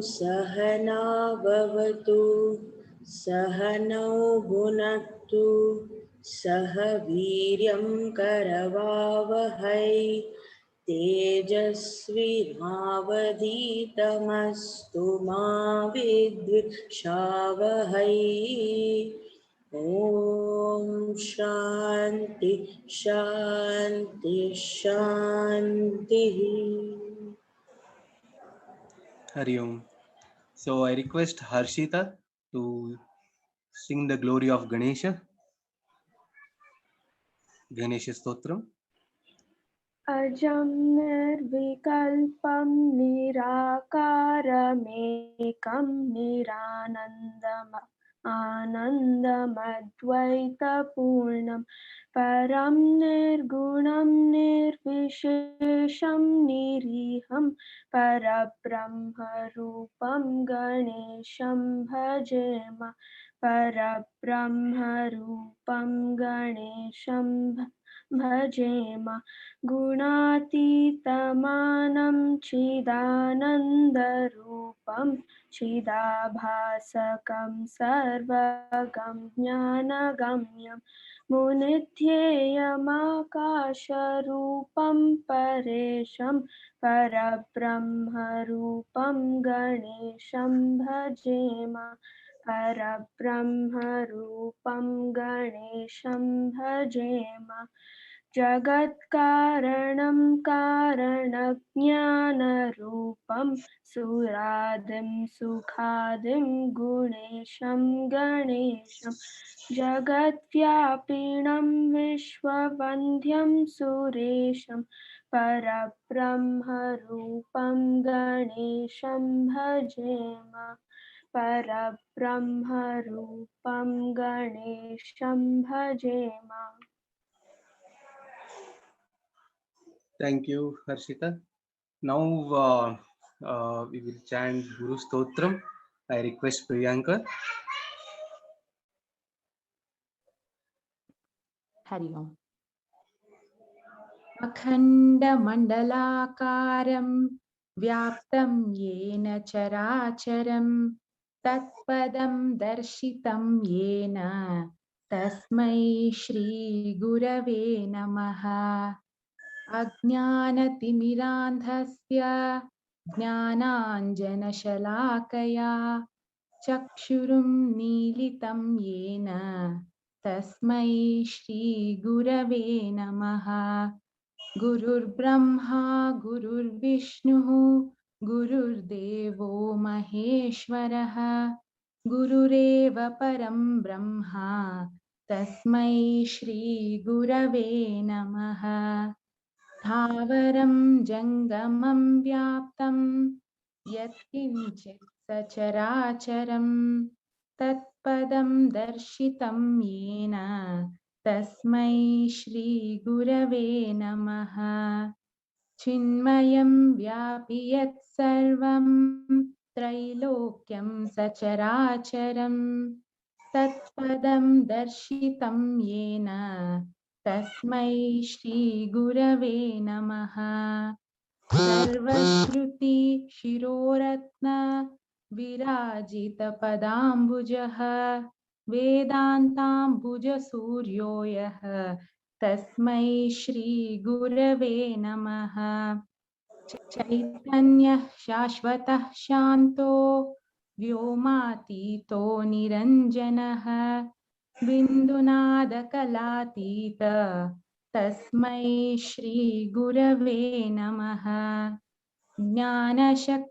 सहना भवतु सहनौ भुनक्तु सह वीर्यं करवावहै तेजस्विनावधीतमस्तु मा विद्विषावहै। ॐ शान्ति शान्ति शान्तिः। Hari Om. So I request Harshita to sing the glory of Ganesha. Ganesha Stotram. अजं निर्विकल्पं निराकारमेकं आनन्दमद्वैतपूर्णं परं निर्गुणं निर्विशेषं निरीहं परब्रह्मरूपं गणेशं भजेम परब्रह्मरूपं गणेशं भजेम गुणातीतमानं चिदानन्दरूपं चिदाभासकं सर्वगं ज्ञानगम्यं मुनिध्येयमाकाशरूपं परेशं परब्रह्मरूपं गणेशं भजेम परब्रह्मरूपं गणेशं भजेम जगत्कारणं कारणज्ञानरूपं सुरादिं सुखादिं गुणेशं गणेशं जगद्व्यापिनं विश्ववन्द्यं सुरेशं परब्रह्मरूपं गणेशं भजेम परब्रह्मरूपं गणेशं भजेम। Thank you, Harshita. Now we will chant Guru Stotram. I request Priyanka. Hari ओम्। अखण्डमण्डलाकारं व्याप्तं येन चराचरं तत्पदं दर्शितं येन तस्मै श्रीगुरवे नमः। अज्ञानतिमिरान्धस्य ज्ञानाञ्जनशलाकया चक्षुरुन्मीलितं येन तस्मै श्रीगुरवे नमः। गुरुर्ब्रह्मा गुरुर्विष्णुः गुरुर्देवो महेश्वरः गुरुरेव परं ब्रह्मा तस्मै श्रीगुरवे नमः। स्थावरं जङ्गमं व्याप्तं यत्किञ्चित् सचराचरं तत्पदं दर्शितं येन तस्मै श्रीगुरवे नमः। चिन्मयं व्यापि यत्सर्वं त्रैलोक्यं सचराचरं तत्पदं दर्शितं येन तस्मै श्रीगुरवे नमः। सर्वश्रुति शिरोरत्न विराजितपदाम्बुजः वेदान्ताम्बुजसूर्यो यः तस्मै श्रीगुरवे नमः। चैतन्यः शाश्वतः शान्तो व्योमातीतो निरञ्जनः बिन्दुनादकलातीत तस्मै श्रीगुरवे नमः। ज्ञानशक्तिसमारूढ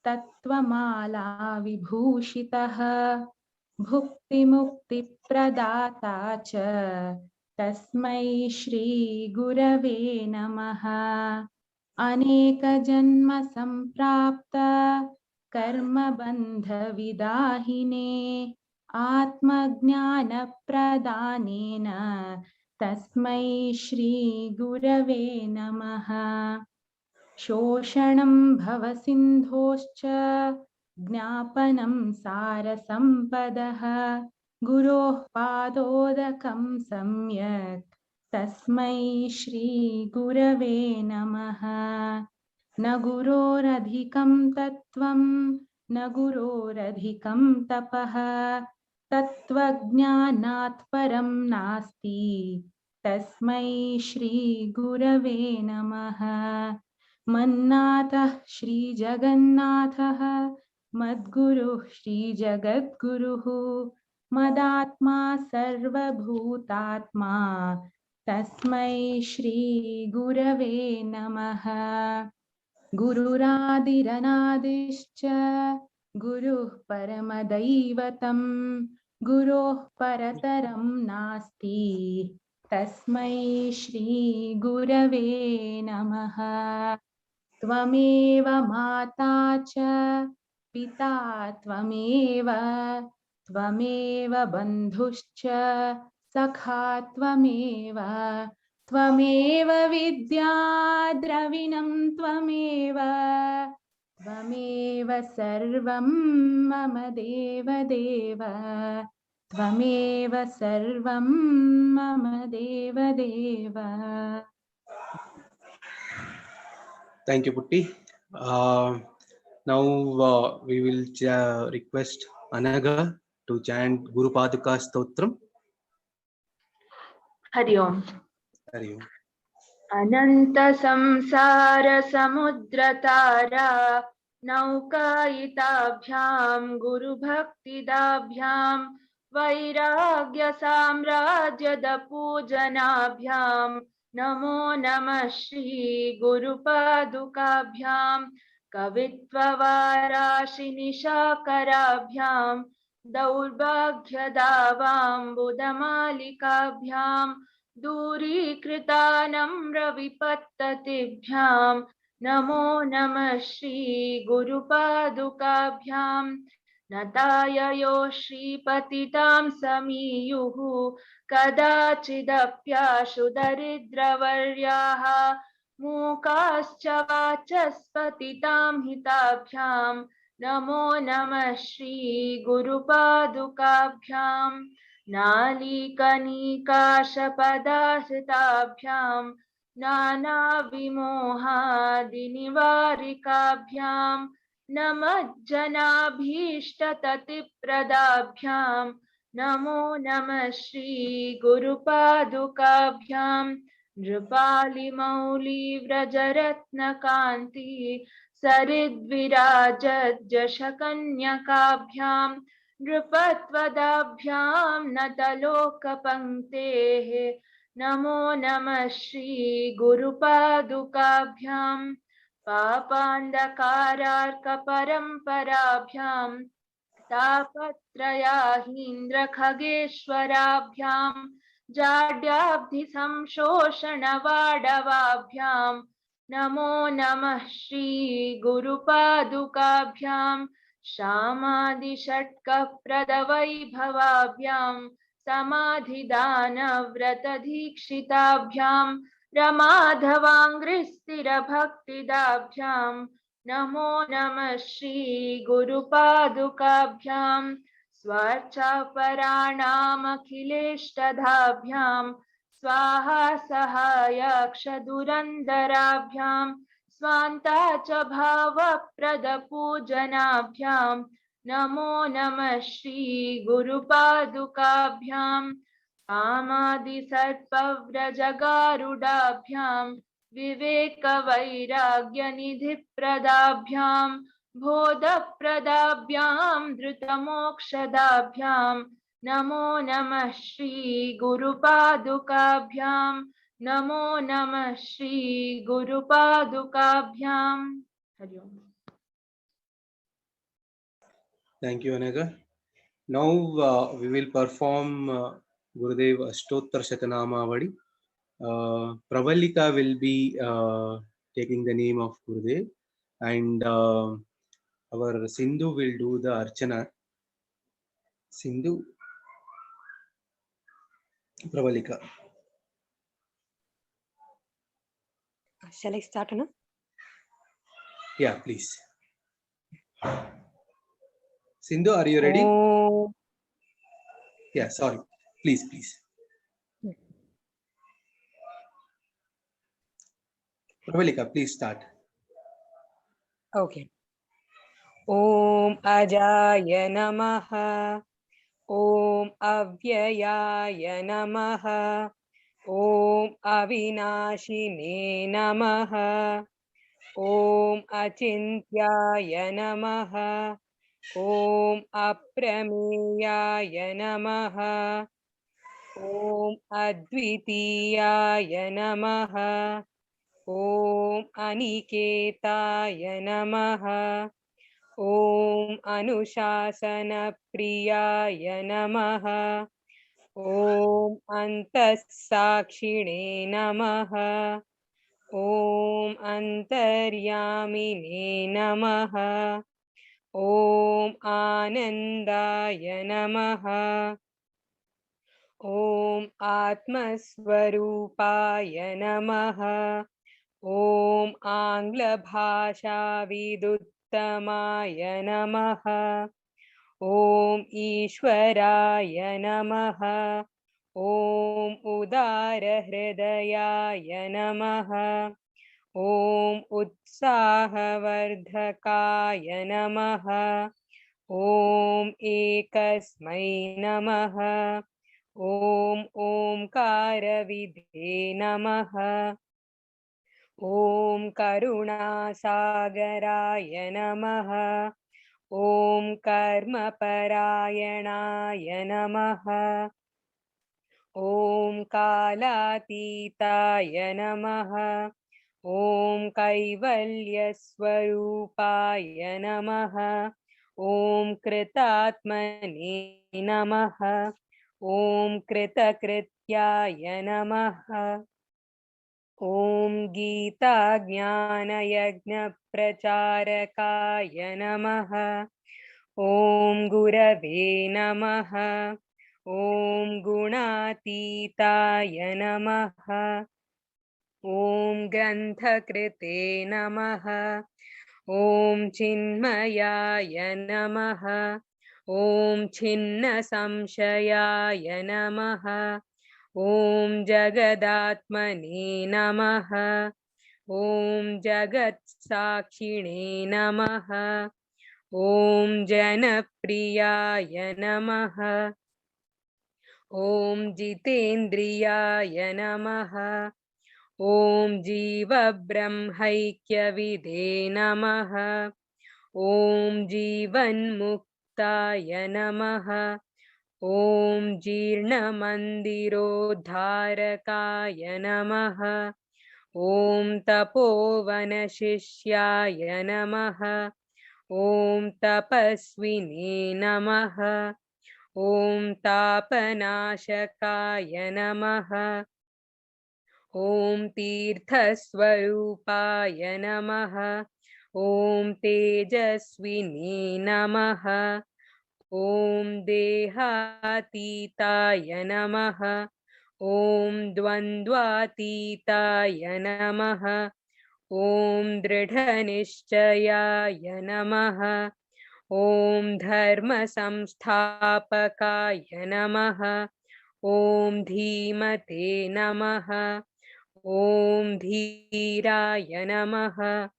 तत्त्वमाला विभूषितः भुक्तिमुक्तिप्रदाता च तस्मै श्री गुरवे नमः। अनेकजन्म सम्प्राप्त कर्मबन्धविदाहिने आत्मज्ञानप्रदानेन तस्मै श्री गुरवे नमः। शोषणं भवसिन्धोश्च ज्ञापनं सारसम्पदः गुरोः पादोदकं सम्यक् तस्मै श्री गुरवे नमः। न गुरोरधिकं तत्त्वं न गुरोरधिकं तपः तत्त्वज्ञानात् परं नास्ति तस्मै श्री गुरवे नमः। मन्नाथः श्रीजगन्नाथः मद्गुरुः श्रीजगद्गुरुः मदात्मा सर्वभूतात्मा तस्मै श्री गुरवे नमः। गुरुरादिरनादिश्च गुरुः परमदैवतं गुरोः परतरं नास्ति तस्मै श्री गुरवे नमः। त्वमेव माता च पिता त्वमेव बन्धुश्च सखा त्वमेव विद्या द्रविणं त्वमेव सर्वं मम देवदेव त्वमेव सर्वं मम देवदेव। Thank you, Putti. Now we will request Anaga to chant Guru Paduka Stotram. Hari Om. Hari Om. अनंत संसार समुद्र तारा नौकायिताभ्यां गुरु भक्तिदाभ्यां वैराग्य साम्राज्यद पूजनाभ्यां नमो नमः श्री गुरु पादुकाभ्यां कवित्ववाराशिनि शाकराभ्यां दौर्भाग्यदावाम्बुदमालिकाभ्यां दूरीकृतानम्रविपत्ततिभ्यां नमो नमः श्री गुरुपादुकाभ्यां नताययो श्रीपतितां समीयुः कदाचिदप्याशु दरिद्रवर्याः मूकाश्च वाचस्पतितां हिताभ्यां नमो नमः श्री गुरुपादुकाभ्यां नालीकनिकाशपदाश्रिताभ्यां नानाविमोहादिनिवारिकाभ्यां नमज्जनाभीष्टततिप्रदाभ्यां नमो नमः श्री गुरुपादुकाभ्यां नृपालिमौलिव्रजरत्नकान्ति सरिद्विराजज्जशकन्यकाभ्यां नृपत्वदाभ्यां नतलोकपङ्क्तेः नमो नमः श्री गुरुपादुकाभ्यां पापान्धकारार्कपरम्पराभ्यां तापत्रयाहीन्द्रखगेश्वराभ्यां जाड्याब्धिसंशोषणवाडवाभ्यां नमो नमः श्री गुरुपादुकाभ्यां श्यामादिषट्कप्रदवैभवाभ्यां समाधिदानव्रतदीक्षिताभ्यां रमाधवाङ्घ्रिस्थिरभक्तिदाभ्यां नमो नमः श्री गुरुपादुकाभ्यां स्वार्चापराणामखिलेष्टदाभ्यां स्वाहा सहायाक्षदुरन्दराभ्यां स्वान्ता च भावप्रदपूजनाभ्यां नमो नमः श्री गुरुपादुकाभ्यां कामादिसर्पव्रजगारुडाभ्यां विवेकवैराग्यनिधिप्रदाभ्यां बोधप्रदाभ्यां धृतमोक्षदाभ्यां नमो नमः श्री गुरुपादुकाभ्यां नमो नमः श्री गुरुपादुकाभ्यां। हरि ओम। Thank you, Anaga. Now we will perform Gurudev Ashtottar Shatanamavadi. Pravalika will be taking the name of Gurudev, and our Sindhu will do the Archana. Sindhu, Pravalika. Shall I start, Anna? Yeah, please. Sindhu, are you ready? Oh. Yeah, sorry. Please. Pravalika, please start. Okay. Om Ajaya Namaha. Om Avyayaya Namaha. Om Avinashine Namaha. Om Achintyaya Namaha. Om Aprameyaya Namaha. Om Advitiyaya Namaha. Om Aniketaya Namaha. Om Anushasana Priyaya Namaha. Om Antasakshine Namaha. Om Antaryamine Namaha. Om Anandaya Namaha. Om Atmaswarupaya Namaha. Om Angla Bhasha Viduttamaya Namaha. Om Ishwaraya Namaha. Om Udara Hridayaya Namaha. Om Utsahavardhakaya Namaha. Om Ekasmai Namaha. Om Omkaravidhe Namaha. Om Karunasagaraya Namaha. Om Karmaparayanaya Namaha. Om Kalatitaya Namaha. Om Kaivalyaswarupaya Namaha. Om Kritatmane Namaha. Om Kritakrityaya Namaha. Om Gita Jnana Yajna Pracharakaya Namaha. Om Gurave Namaha. Om Gunatitaya Namaha. Om Granthakrite Namaha. Om Chinmayaya Namaha. Om Chinna Samshayaya Namaha. Om Jagadatmane Namaha. Om Jagat Sakshine Namaha. Om Janapriyaya Namaha. Om Jitendriyaya Namaha. Om Jiva Brahmaikyavide Namaha. Om Jivan Muktaya Namaha. Om Jirna Mandirodharakaya Namaha. Om Tapovana Shishyaya Namaha. Om Tapasvine Namaha. Om Tapanashakaya Namaha. Om Tirthaswarupaya Namaha. Om Tejasvine Namaha. Om Dehatitaya Namaha. Om Dvandvatitaya Namaha. Om Dridhanishchayaya Namaha. Om Dharma Samsthapakaya Namaha. Om Dhimate Namaha. Om Dhiraya Namaha.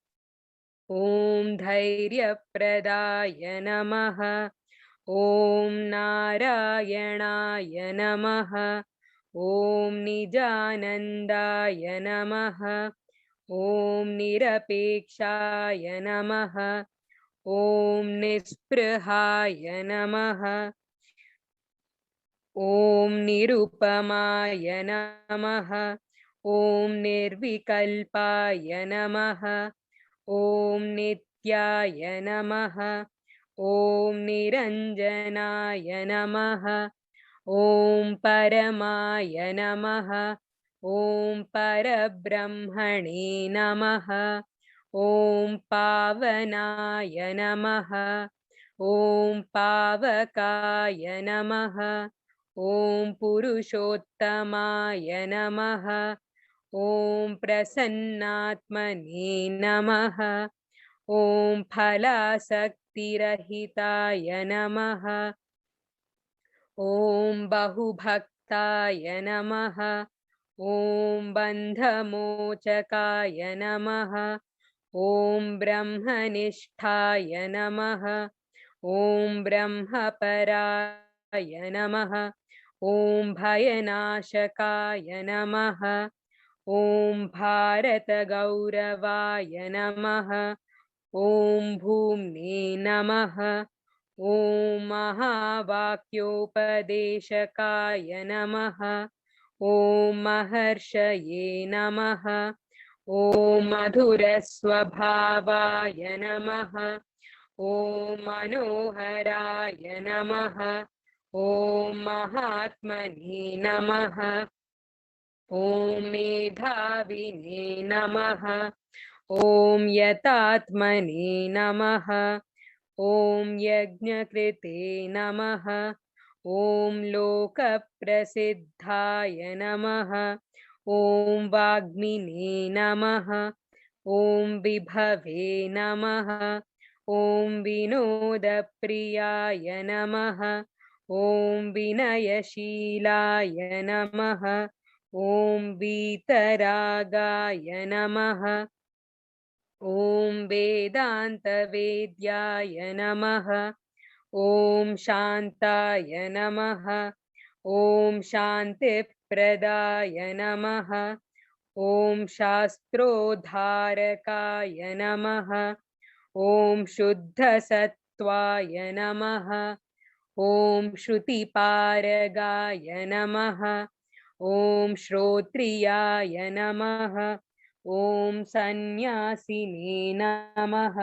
Om Dhairyapradaya Namaha. Om Narayanaaya Namaha. Om Nijanandaya Namaha. Om Nirapekshaya Namaha. Om Nisprihaya Namaha. Om Nirupamaya Namaha. Om Nirvikalpaya Namaha. Om Nityaya Namaha. Om Niranjanaya Namaha. ॐ परमाय नमः। ॐ परब्रह्मणे नमः। ॐ पावनाय नमः। ॐ पावकाय नमः। ॐ पुरुषोत्तमाय नमः। ॐ प्रसन्नात्मने नमः। ॐ फलासक्तिरहिताय नमः। ॐ बहुभक्ताय नमः। ॐ बन्धमोचकाय नमः। ॐ ब्रह्मनिष्ठाय नमः। ॐ ब्रह्मपराय नमः। ॐ भयनाशकाय नमः। ॐ भारतगौरवाय नमः। ॐ भूम्ने नमः। ॐ महावाक्योपदेशकाय नमः। ॐ महर्षये नमः। ॐ मधुरस्वभावाय नमः। ॐ मनोहराय नमः। ॐ महात्मने नमः। ॐ मेधाविने नमः। ॐ यतात्मने नमः। ॐ यज्ञकृते नमः। ॐ लोकप्रसिद्धाय नमः। ॐ वाग्मिने नमः। ॐ विभवे नमः। ॐ विनोदप्रियाय नमः। ॐ विनयशीलाय नमः। ॐ वीतरागाय नमः। ॐ वेदान्तवेद्याय नमः। ॐ शान्ताय नमः। ॐ शान्तिप्रदाय नमः। ॐ शास्त्रोद्धारकाय नमः। ॐ शुद्धसत्त्वाय नमः। ॐ श्रुतिपारगाय नमः। ॐ श्रोत्रियाय नमः। ॐ सन्न्यासिने नमः।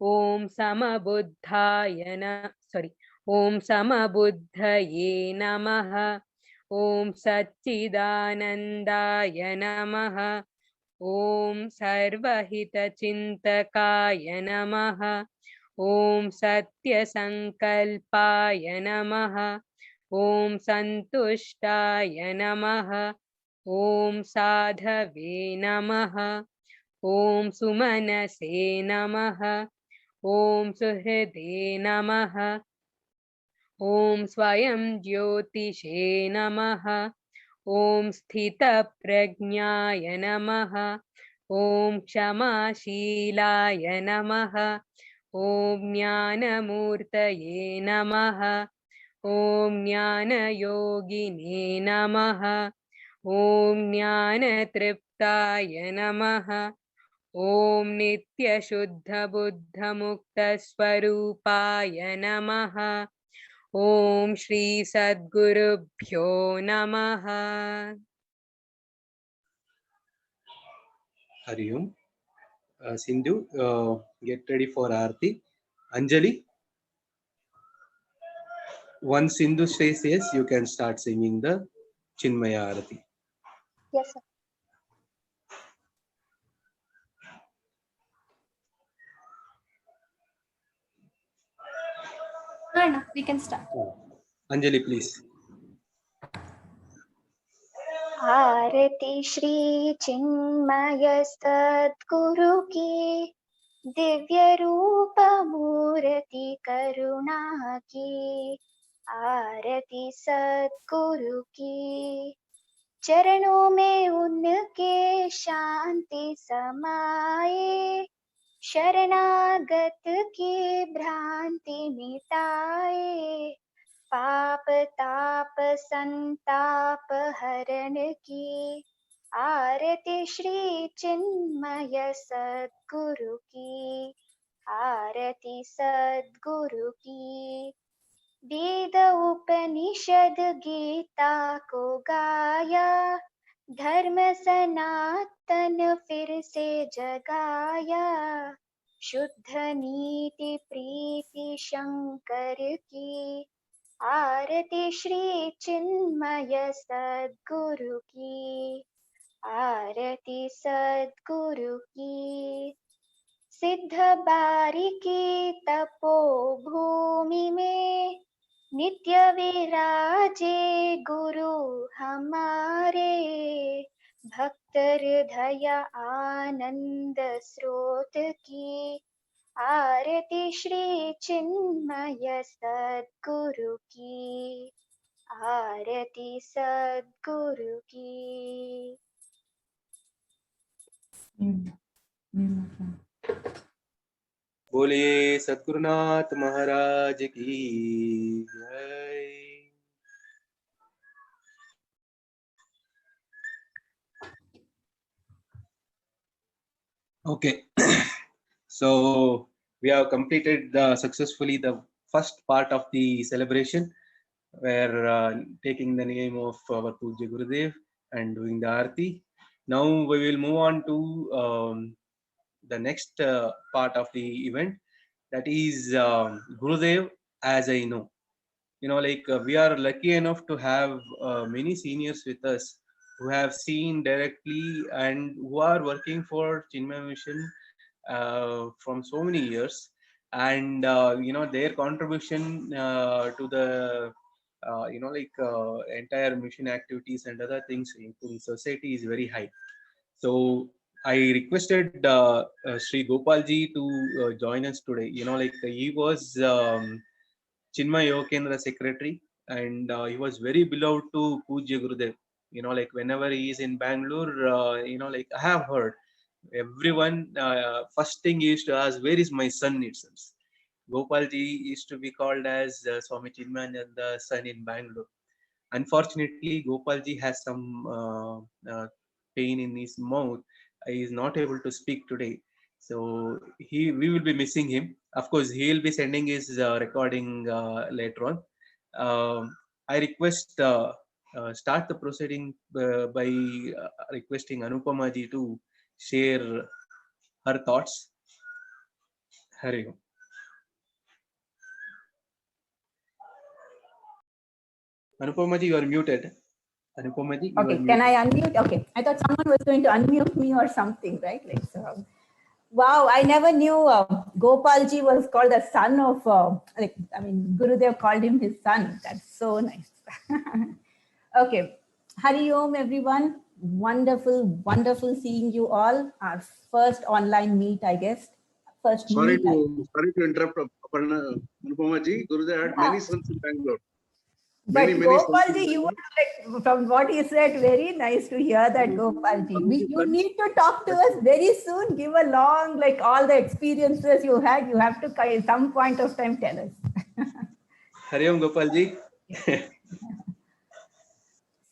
ॐ समबुद्धये नमः। ॐ सच्चिदानन्दाय नमः। ॐ सर्वहितचिन्तकाय नमः। ॐ सत्यसङ्कल्पाय नमः। ॐ सन्तुष्टाय नमः। ॐ साधवे नमः। ॐ सुमनसे नमः। ॐ सुहृदे नमः। ॐ स्वयं ज्योतिषे नमः। ॐ स्थितप्रज्ञाय नमः। ॐ क्षमाशीलाय नमः। ॐ ज्ञानमूर्तये नमः। ॐ ज्ञानयोगिने नमः। ॐ ज्ञानतृप्ताय नमः। ॐ नित्यशुद्धबुद्धमुक्तस्वरूपाय नमः। ॐ श्री सद्गुरुभ्यो नमः। Hari Om. Sindhu, get ready for Aarti. Anjali, once Sindhu says yes, you can start singing the Chinmaya Aarati. Yes, sir. No, we can start. Anjali, please. आरती श्री चिन्मय सद्गुरु की, दिव्य रूप मूर्ति करुणा की। आरती सद्गुरु की, चरणों में उनके शांति समाये। शरणागत की भ्रांति मिटाए। पाप ताप संताप हरण की। आरती श्री चिन्मय सद्गुरु की। आरती सद्गुरु की। वेद उपनिषद गीता को गाया। धर्म सनातन फिर से जगाया। शुद्ध नीति प्रीति शंकर की। आरती श्री चिन्मय सद्गुरु की, आरती सद्गुरु की। सिद्ध बारिकी तपो भूमि में, नित्य विराजे गुरु हमारे। भक्त हृदय आनंद स्रोत की, आरती श्री चिन्मय सद्गुरु की, आरती सद्गुरु की। बोलिए सद्गुरुनाथ महाराज की जय। Okay, so we have completed successfully the first part of the celebration, where taking the name of our Pujya Gurudev and doing the Aarti. Now we will move on to the next part of the event, that is Gurudev as I know. You know, like we are lucky enough to have many seniors with us who have seen directly and who are working for Chinmay Mission from so many years, and their contribution to the entire mission activities and other things including society is very high. So I requested Sri Gopalji to join us today. He was Chinmay Yogakendra secretary, and he was very beloved to Pujya Gurudev. Whenever he is in Bangalore, I have heard everyone first thing he used to ask, where is my son itself. Gopalji used to be called as Swami Chinmayananda's son in Bangalore. Unfortunately, Gopalji has some pain in his mouth. He is not able to speak today. So we will be missing him. Of course, he will be sending his recording later on. I request start the proceeding by requesting Anupama ji to share her thoughts. Hari Om. Anupama ji, you are muted. Anupama ji, you are Okay, muted. can I unmute? Okay, I thought someone was going to unmute me or something, right? Like, so, wow, I never knew Gopalji was called the son of, Gurudev called him his son. That's so nice. Okay, Hari Om, everyone. Wonderful, wonderful seeing you all. Our first online meet, I guess. First Sorry meet. to interrupt, Anupama ji. Gurudev had many sons in Bangalore. But Many Gopalji, you were like, from what he said, very nice to hear that, Gopalji. You need to talk to us very soon. Give a long, like all the experiences you had. You have to, at some point of time, tell us. Hari Om, Gopalji.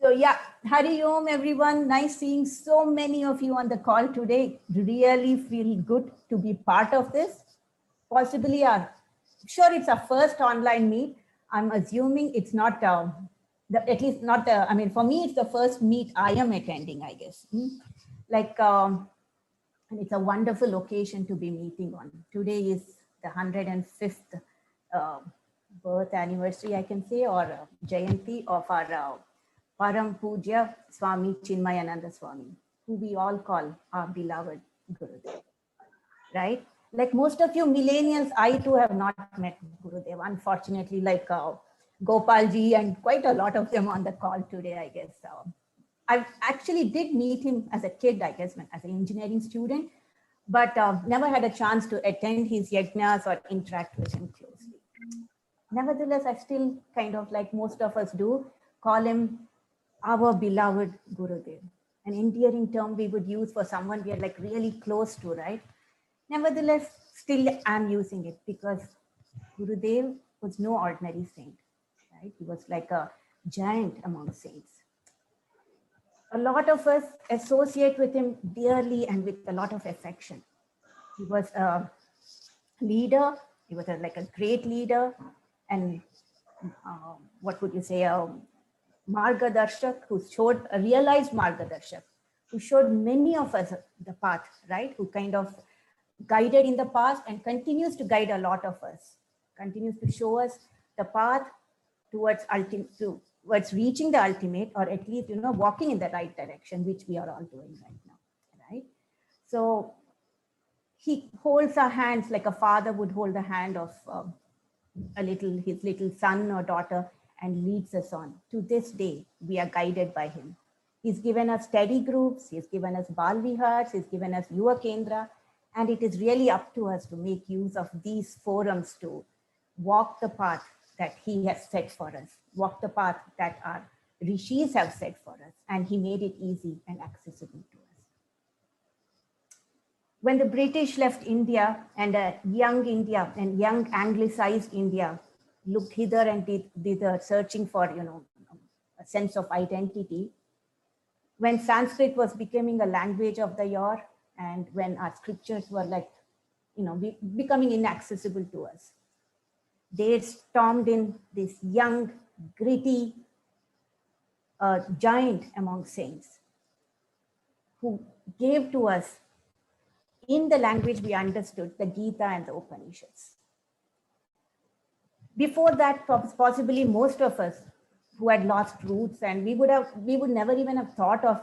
So yeah, Hari Om, everyone. Nice seeing so many of you on the call today. Really feel good to be part of this. Possibly, sure, it's our first online meet. I'm assuming it's not, at least not, for me, it's the first meet I am attending, I guess. And it's a wonderful occasion to be meeting on. Today is the 105th birth anniversary, I can say, or Jayanti of our Param Puja Swami Chinmayananda Swami, who we all call our beloved Gurudev, right? Like most of you millennials, I too have not met Gurudev, unfortunately, like Gopalji and quite a lot of them on the call today, I guess. I actually did meet him as a kid, I guess, as an engineering student, but never had a chance to attend his yajnas or interact with him closely. Nevertheless, I still kind of, like most of us do, call him our beloved Gurudev, an endearing term we would use for someone we are like really close to, right? Nevertheless, still I'm using it because Gurudev was no ordinary saint, right? He was like a giant among saints. A lot of us associate with him dearly and with a lot of affection. He was a leader. He was like a great leader. And what would you say? A Margadarshak who showed a realized Margadarshak, who showed many of us the path, right? Who kind of guided in the past and continues to guide a lot of us, continues to show us the path towards towards reaching the ultimate, or at least, walking in the right direction, which we are all doing right now, right? So he holds our hands like a father would hold the hand of his little son or daughter, and leads us on. To this day, we are guided by him. He's given us study groups, he's given us Bal Vihars, he's given us Yuva Kendra, and it is really up to us to make use of these forums to walk the path that he has set for us, walk the path that our rishis have set for us, and he made it easy and accessible to us. When the British left India, and a young India and young anglicized India looked hither and thither, searching for, a sense of identity, when Sanskrit was becoming a language of the hour, and when our scriptures were becoming inaccessible to us, they stormed in this young, gritty giant among saints who gave to us, in the language we understood, the Gita and the Upanishads. Before that, possibly most of us who had lost roots, and we would never even have thought of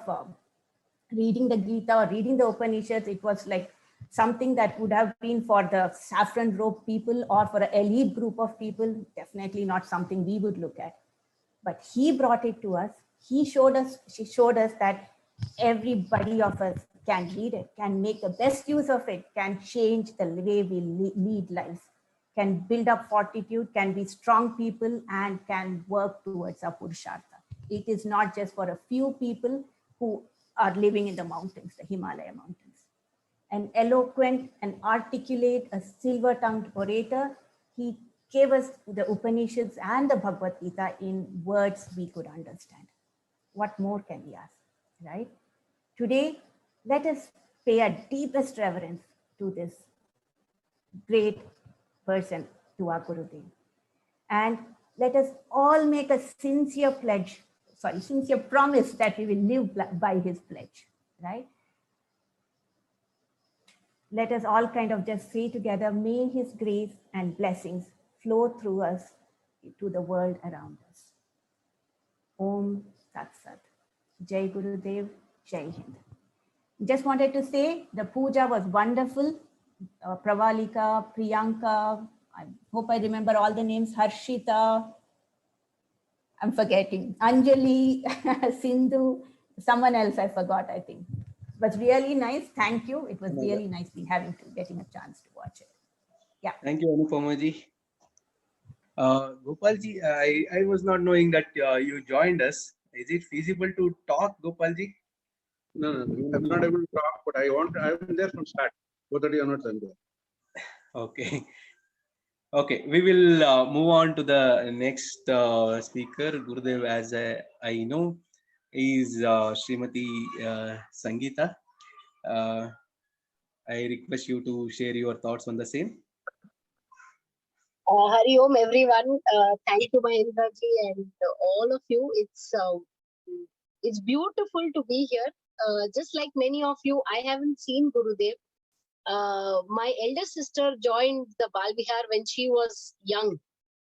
reading the Gita or reading the Upanishads. It was like something that would have been for the saffron robe people or for an elite group of people, definitely not something we would look at. But he brought it to us. She showed us that everybody of us can read it, can make the best use of it, can change the way we lead lives, can build up fortitude, can be strong people, and can work towards our Purushartha. It is not just for a few people who are living in the mountains, the Himalaya mountains. An eloquent and articulate, a silver-tongued orator, he gave us the Upanishads and the Bhagavad Gita in words we could understand. What more can we ask, right? Today, let us pay our deepest reverence to this great person, to our Gurudev. And let us all make a sincere promise that we will live by his pledge, right? Let us all kind of just say together, may his grace and blessings flow through us to the world around us. Om Tat Sat. Jai Gurudev, Jai Hind. Just wanted to say the puja was wonderful. Pravalika, Priyanka, I hope I remember all the names, Harshita, I'm forgetting, Anjali, Sindhu, someone else I forgot, I think. It was really nice. Thank you. It was really nice getting a chance to watch it. Yeah. Thank you, Anupamaji. Gopalji, I was not knowing that you joined us. Is it feasible to talk, Gopalji? No, I'm not able to talk, but I'm there from start. 4:30 onwards, I'm there. Okay. Okay, we will move on to the next speaker. Gurudev, as I know, is Srimati Sangeeta. I request you to share your thoughts on the same. Hari Om, everyone. Thank you, Mahendraji, and all of you. It's beautiful to be here. Just like many of you, I haven't seen Gurudev. My elder sister joined the Bal Vihar when she was young.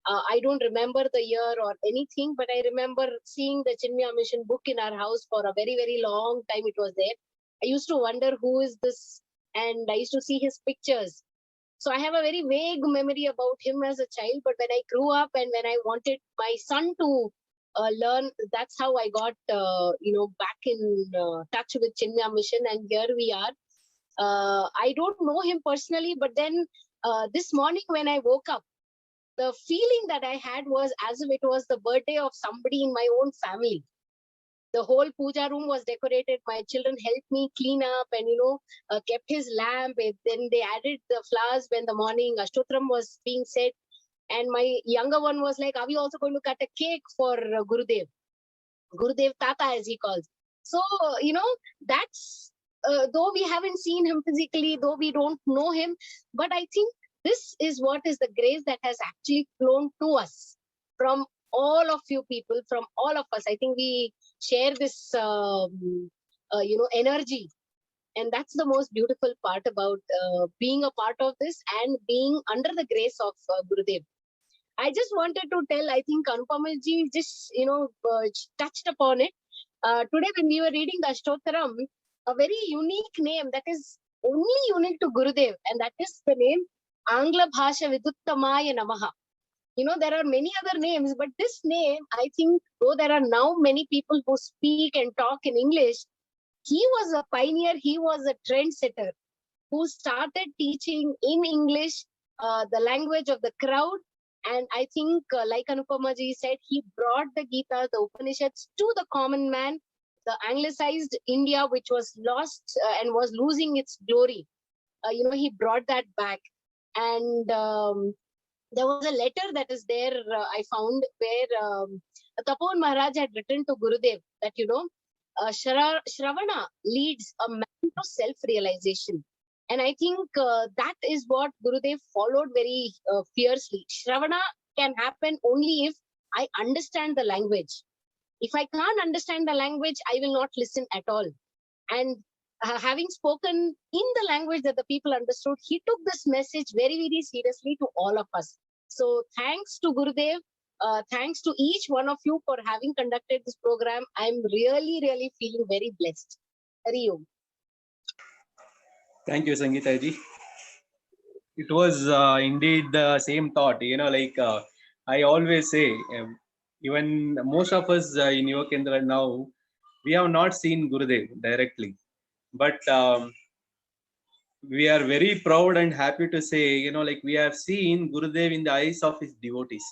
I don't remember the year or anything, but I remember seeing the Chinmaya Mission book in our house for a very, very long time. It was there. I used to wonder who is this, and I used to see his pictures. So I have a very vague memory about him as a child, but when I grew up and when I wanted my son to learn, that's how I got, back in touch with Chinmaya Mission, and here we are. I don't know him personally, but then this morning when I woke up, the feeling that I had was as if it was the birthday of somebody in my own family. The whole puja room was decorated. My children helped me clean up and, kept his lamp. Then they added the flowers when the morning Ashtotram was being said. And my younger one was like, are we also going to cut a cake for Gurudev? Gurudev Tata, as he calls. So, that's, though we haven't seen him physically, though we don't know him, but I think this is what is the grace that has actually flown to us from all of you people, from all of us. I think we share this, energy. And that's the most beautiful part about being a part of this and being under the grace of Gurudev. I just wanted to tell, I think Anupamalji just, touched upon it. Today when we were reading the Ashtottaram, a very unique name that is only unique to Gurudev, and that is the name Angla Bhasha Viduttamaya Namaha. There are many other names, but this name, I think, though there are now many people who speak and talk in English, he was a pioneer, he was a trendsetter who started teaching in English, the language of the crowd. And I think, like Anupamaji said, he brought the Gita, the Upanishads to the common man, the anglicized India, which was lost and was losing its glory. He brought that back. And there was a letter that is there, I found, where Tapovan Maharaj had written to Gurudev that, Shravana leads a man to self-realization. And I think that is what Gurudev followed very fiercely. Shravana can happen only if I understand the language. If I can't understand the language, I will not listen at all. And having spoken in the language that the people understood, he took this message very, very seriously to all of us. So thanks to Gurudev. Thanks to each one of you for having conducted this program. I'm really, really feeling very blessed. Hari Om. Thank you, Sangeeta ji. It was indeed the same thought. I always say, even most of us in Yuva Kendra now, we have not seen Gurudev directly, but we are very proud and happy to say, we have seen Gurudev in the eyes of his devotees.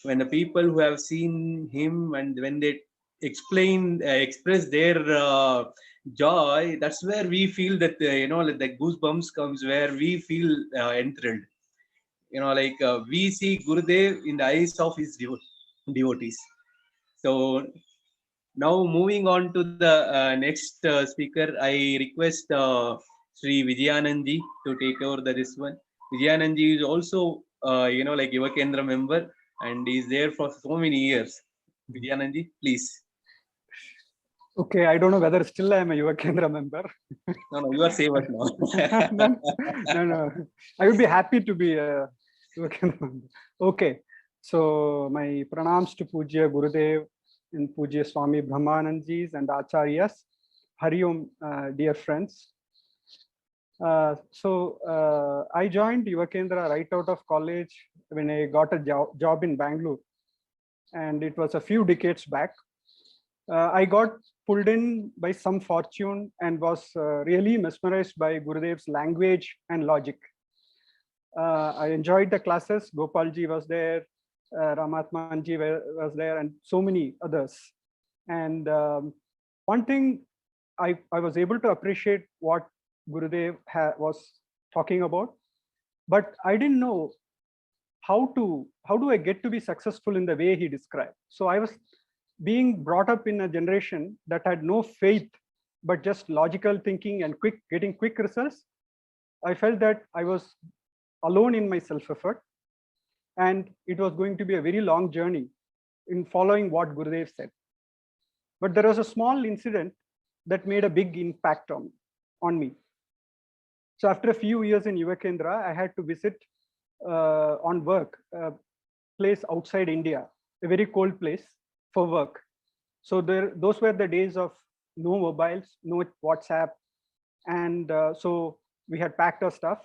When the people who have seen him and when they express their joy, that's where we feel that, the goosebumps comes, where we feel enthralled. We see Gurudev in the eyes of his devotees. So now moving on to the next speaker, I request Sri Vijayanandji to take over this one. Vijayanandji is also, Yuva Kendra member, and is there for so many years. Vijayanandji, please. Okay, I don't know whether still I am a Yuva Kendra member. No, you are saved now. No. I would be happy to be a Yuva Kendra member. Okay, so my pranams to Pujya Gurudev and Pujya Swami Brahmanandjis and Acharyas. Hari Om, dear friends. I joined Yuva Kendra right out of college when I got a job in Bangalore, and it was a few decades back. I got pulled in by some fortune and was really mesmerized by Gurudev's language and logic. I enjoyed the classes. Gopalji was there, Ramatmanji was there, and so many others. And one thing I was able to appreciate what Gurudev was talking about, but I didn't know how do I get to be successful in the way he described. So I was being brought up in a generation that had no faith, but just logical thinking and getting quick results. I felt that I was alone in my self-effort, and it was going to be a very long journey in following what Gurudev said. But there was a small incident that made a big impact on me. So after a few years in Yuva Kendra, I had to visit on work a place outside India, a very cold place for work. So those were the days of no mobiles, no WhatsApp, and so we had packed our stuff.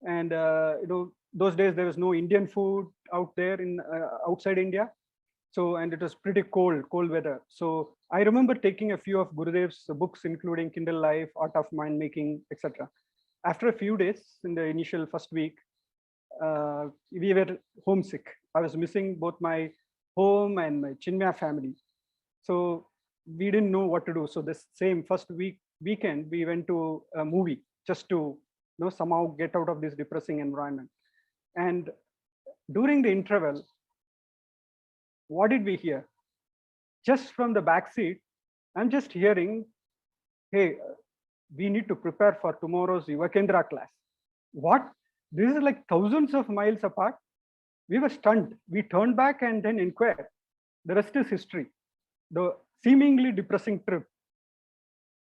And those days there was no Indian food out there in outside India. So, and it was pretty cold weather. So I remember taking a few of Gurudev's books, including Kindle Life, Art of Mind Making, etc. After a few days, in the initial first week, we were homesick. I was missing both my home and my Chinmaya family. So we didn't know what to do. So this same first weekend, we went to a movie just to somehow get out of this depressing environment. And during the interval, what did we hear? Just from the back seat, I'm just hearing, hey, we need to prepare for tomorrow's Yuva Kendra class. What? This is like thousands of miles apart. We were stunned. We turned back and then inquired. The rest is history. The seemingly depressing trip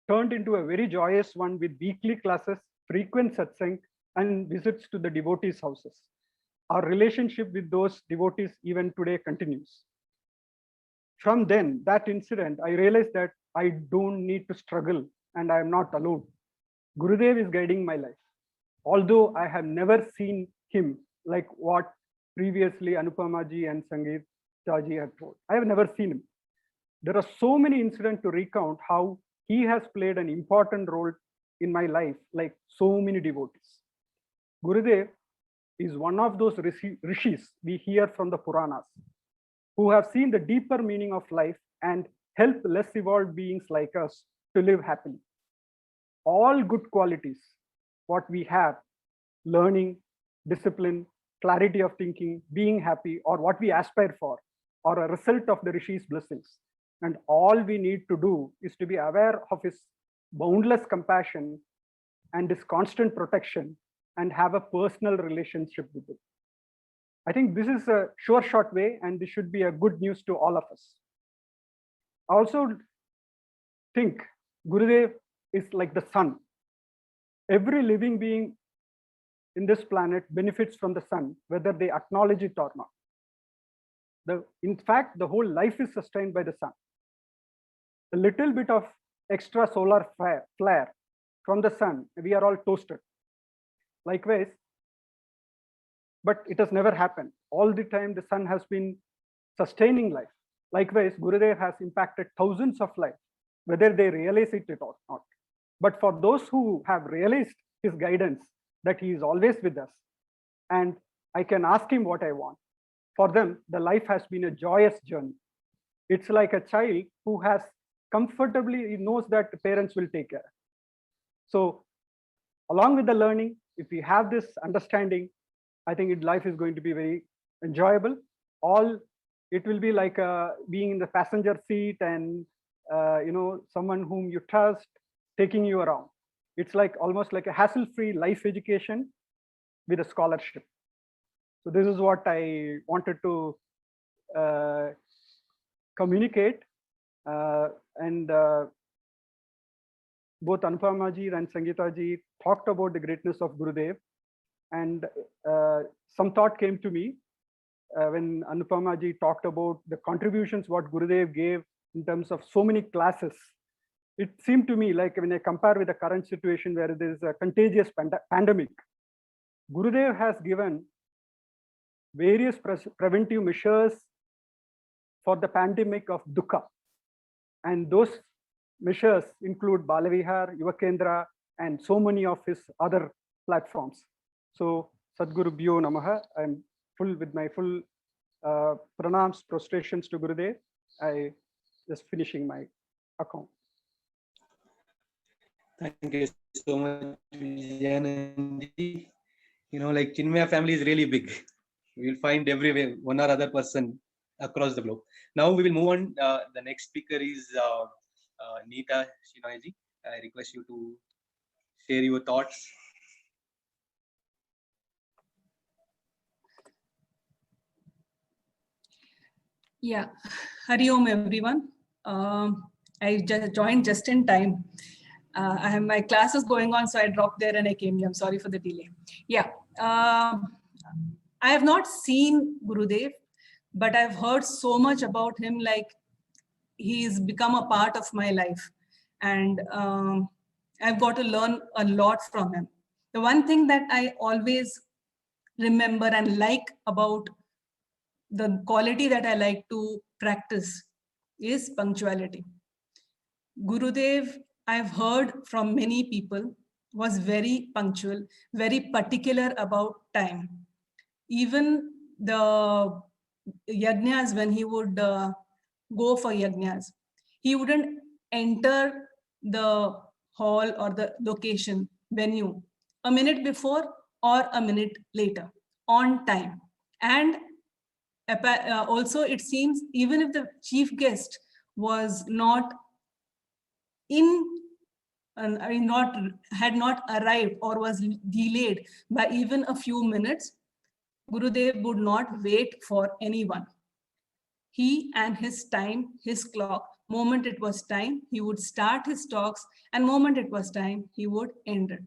turned into a very joyous one with weekly classes, frequent satsang, and visits to the devotees' houses. our relationship with those devotees even today continues. From then, that incident, I realized that I don't need to struggle and I am not alone. Gurudev is guiding my life. Although I have never seen him like what previously Anupama ji and Sangeeta ji have told. I have never seen him. There are so many incidents to recount how he has played an important role in my life, like so many devotees. Gurudev is one of those rishis we hear from the Puranas, who have seen the deeper meaning of life and help less evolved beings like us to live happily. All good qualities, what we have, learning, discipline, clarity of thinking, being happy, or what we aspire for, are a result of the Rishi's blessings. And all we need to do is to be aware of his boundless compassion and his constant protection and have a personal relationship with him. I think this is a sure short way, and this should be a good news to all of us. I also think Gurudev is like the sun. Every living being in this planet benefits from the sun, whether they acknowledge it or not. In fact, the whole life is sustained by the sun. A little bit of extra solar flare from the sun, we are all toasted. Likewise, but it has never happened. All the time, the sun has been sustaining life. Likewise, Gurudev has impacted thousands of lives, whether they realize it or not. But for those who have realized his guidance, that he is always with us, and I can ask him what I want, for them, the life has been a joyous journey. It's like a child who has comfortably, he knows that the parents will take care. So along with the learning, if we have this understanding, I think life is going to be very enjoyable. It will be like being in the passenger seat and someone whom you trust taking you around. It's like almost like a hassle-free life education with a scholarship. So this is what I wanted to communicate. And both Anupama ji and Sangeeta ji talked about the greatness of Gurudev. And some thought came to me when Anupama ji talked about the contributions what Gurudev gave in terms of so many classes. It seemed to me like when I compare with the current situation where there is a contagious pandemic, Gurudev has given various preventive measures for the pandemic of dukkha. And those measures include Balavihar, Yuvakendra, and so many of his other platforms. So Sadgurubhyo Namaha, I'm full with my full pranams, prostrations to Gurudev. I just finishing my account. Thank you so much, Vijayanand. Like Chinmaya family is really big. We'll find everywhere one or other person across the globe. Now we will move on. The next speaker is Neeta Shenoy-ji. I request you to share your thoughts. Yeah, Hari Om everyone. I just joined just in time. I have my classes going on, so I dropped there and I came here. I'm sorry for the delay. Yeah, I have not seen Gurudev, but I've heard so much about him, like he's become a part of my life. And I've got to learn a lot from him. The one thing that I always remember and like about the quality that I like to practice is punctuality. Gurudev, I've heard from many people, was very punctual, very particular about time. Even the yajnas, when he would go for yajnas, he wouldn't enter the hall or the location, venue, a minute before or a minute later, on time. And also, it seems even if the chief guest was not had not arrived or was delayed by even a few minutes, Gurudev would not wait for anyone. He and his time, his clock, moment it was time, he would start his talks, and moment it was time, he would end it.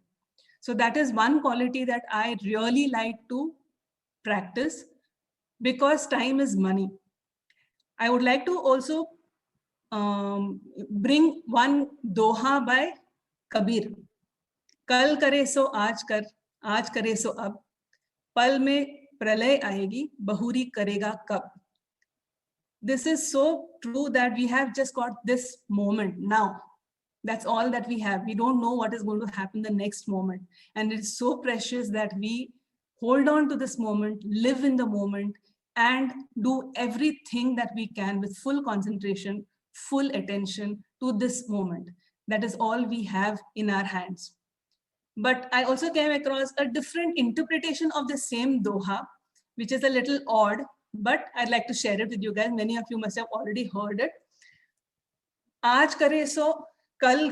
So that is one quality that I really like to practice, because time is money. I would like to also bring one doha by Kabir. Kal kare so aaj kare so ab, pal mein pralay aayegi, bahuri karega kab. This is so true that we have just got this moment now. That's all that we have. We don't know what is going to happen the next moment. And it's so precious that we hold on to this moment, live in the moment, and do everything that we can with full concentration, full attention to this moment. That is all we have in our hands. But I also came across a different interpretation of the same doha, which is a little odd, but I'd like to share it with you guys. Many of you must have already heard it. Aaj kare so kal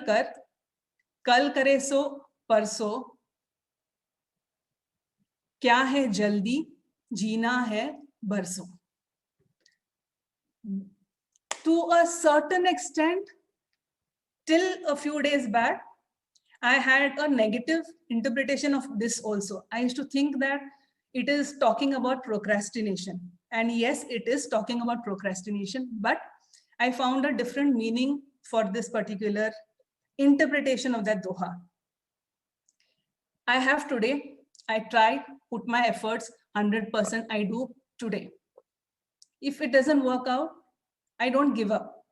kare so parso, kya hai jaldi, jeena hai barso. To a certain extent, till a few days back, I had a negative interpretation of this also. I used to think that it is talking about procrastination. And yes, it is talking about procrastination, but I found a different meaning for this particular interpretation of that doha. I have today, I try, put my efforts 100%, I do today. If it doesn't work out, I don't give up.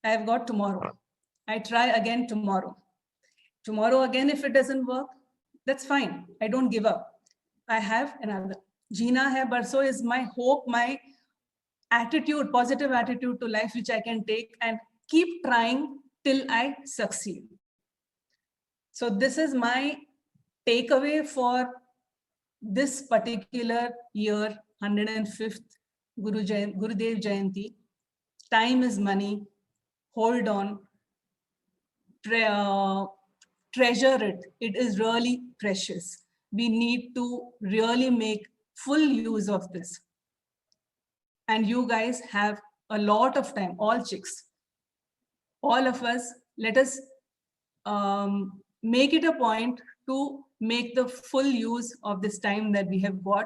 I have got tomorrow. I try again tomorrow. Tomorrow again, if it doesn't work, that's fine. I don't give up. I have another. Jeena hai barso is my hope, my attitude, positive attitude to life, which I can take and keep trying till I succeed. So this is my takeaway for this particular year, 105th Gurudev Jayanti. Time is money. Hold on. Treasure it. It is really precious. We need to really make full use of this. And you guys have a lot of time, all chicks. All of us, let us make it a point to make the full use of this time that we have got.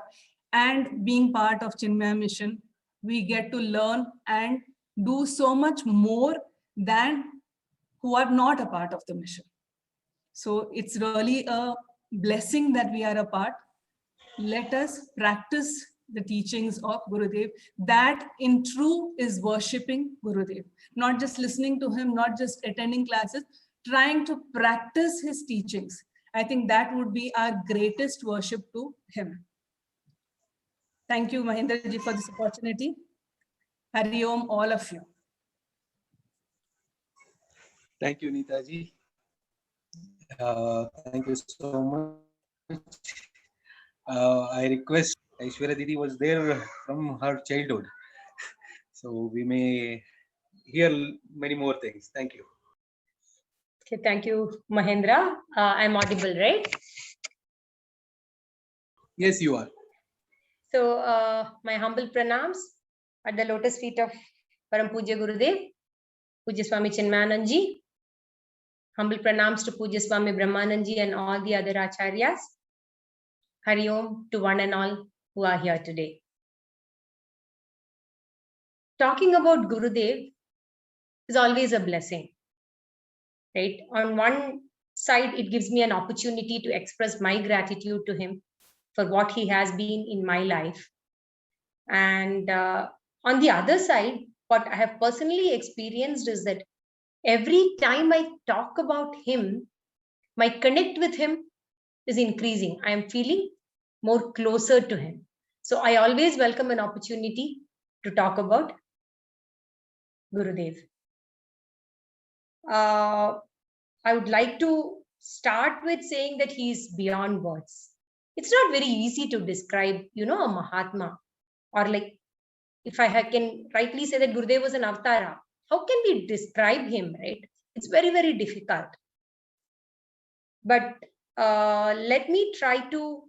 And being part of Chinmaya Mission, we get to learn and do so much more than who are not a part of the mission. So it's really a blessing that we are a part. Let us practice the teachings of Gurudev. That in true is worshipping Gurudev. Not just listening to him, not just attending classes, trying to practice his teachings. I think that would be our greatest worship to him. Thank you, Mahendra ji, for this opportunity. Hari Om, all of you. Thank you, Neeta ji. Thank you so much. I request Aishwarya Didi was there from her childhood. So we may hear many more things. Thank you. Okay, thank you, Mahendra. I'm audible, right? Yes, you are. So my humble pranams at the lotus feet of Param Pujya Gurudev, Pujya Swami Chinmayanand ji. Humble pranams to Pujya Swami Brahmanand ji and all the other acharyas. Hari Om to one and all who are here today. Talking about Gurudev is always a blessing, right? On one side, it gives me an opportunity to express my gratitude to him for what he has been in my life. And on the other side, what I have personally experienced is that every time I talk about him, my connect with him is increasing. I am feeling more closer to him. So I always welcome an opportunity to talk about Gurudev. I would like to start with saying that he is beyond words. It's not very easy to describe, a Mahatma, or like, if I can rightly say that Gurudev was an avatara, how can we describe him, right? It's very, very difficult. But let me try to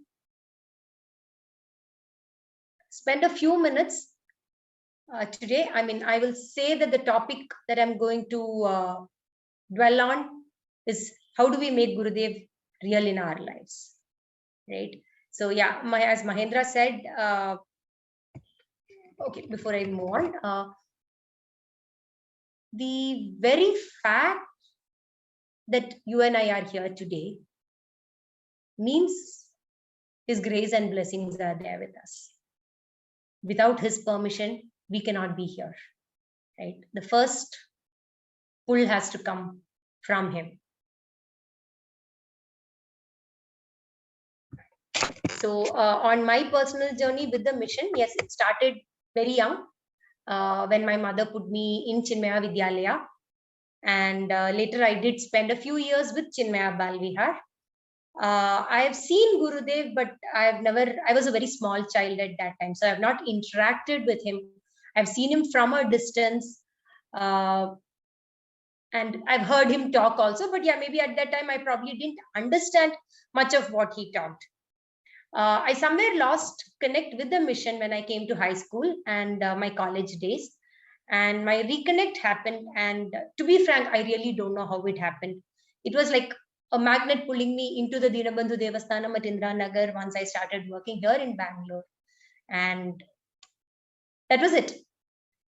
spend a few minutes today. I will say that the topic that I'm going to dwell on is how do we make Gurudev real in our lives, right? So yeah, as Mahendra said, okay, before I move on, the very fact that you and I are here today means His grace and blessings are there with us. Without His permission, we cannot be here, right? The first pull has to come from Him. So on my personal journey with the mission, yes, it started very young when my mother put me in Chinmaya Vidyalaya. And later I did spend a few years with Chinmaya Bal Vihar. I have seen Gurudev, but I was a very small child at that time. So I have not interacted with him. I've seen him from a distance. And I've heard him talk also, but yeah, maybe at that time I probably didn't understand much of what he talked. I somewhere lost connect with the mission when I came to high school and my college days. And my reconnect happened. And to be frank, I really don't know how it happened. It was like a magnet pulling me into the Dinabandhu Devasthanam at Indiranagar once I started working here in Bangalore. And that was it.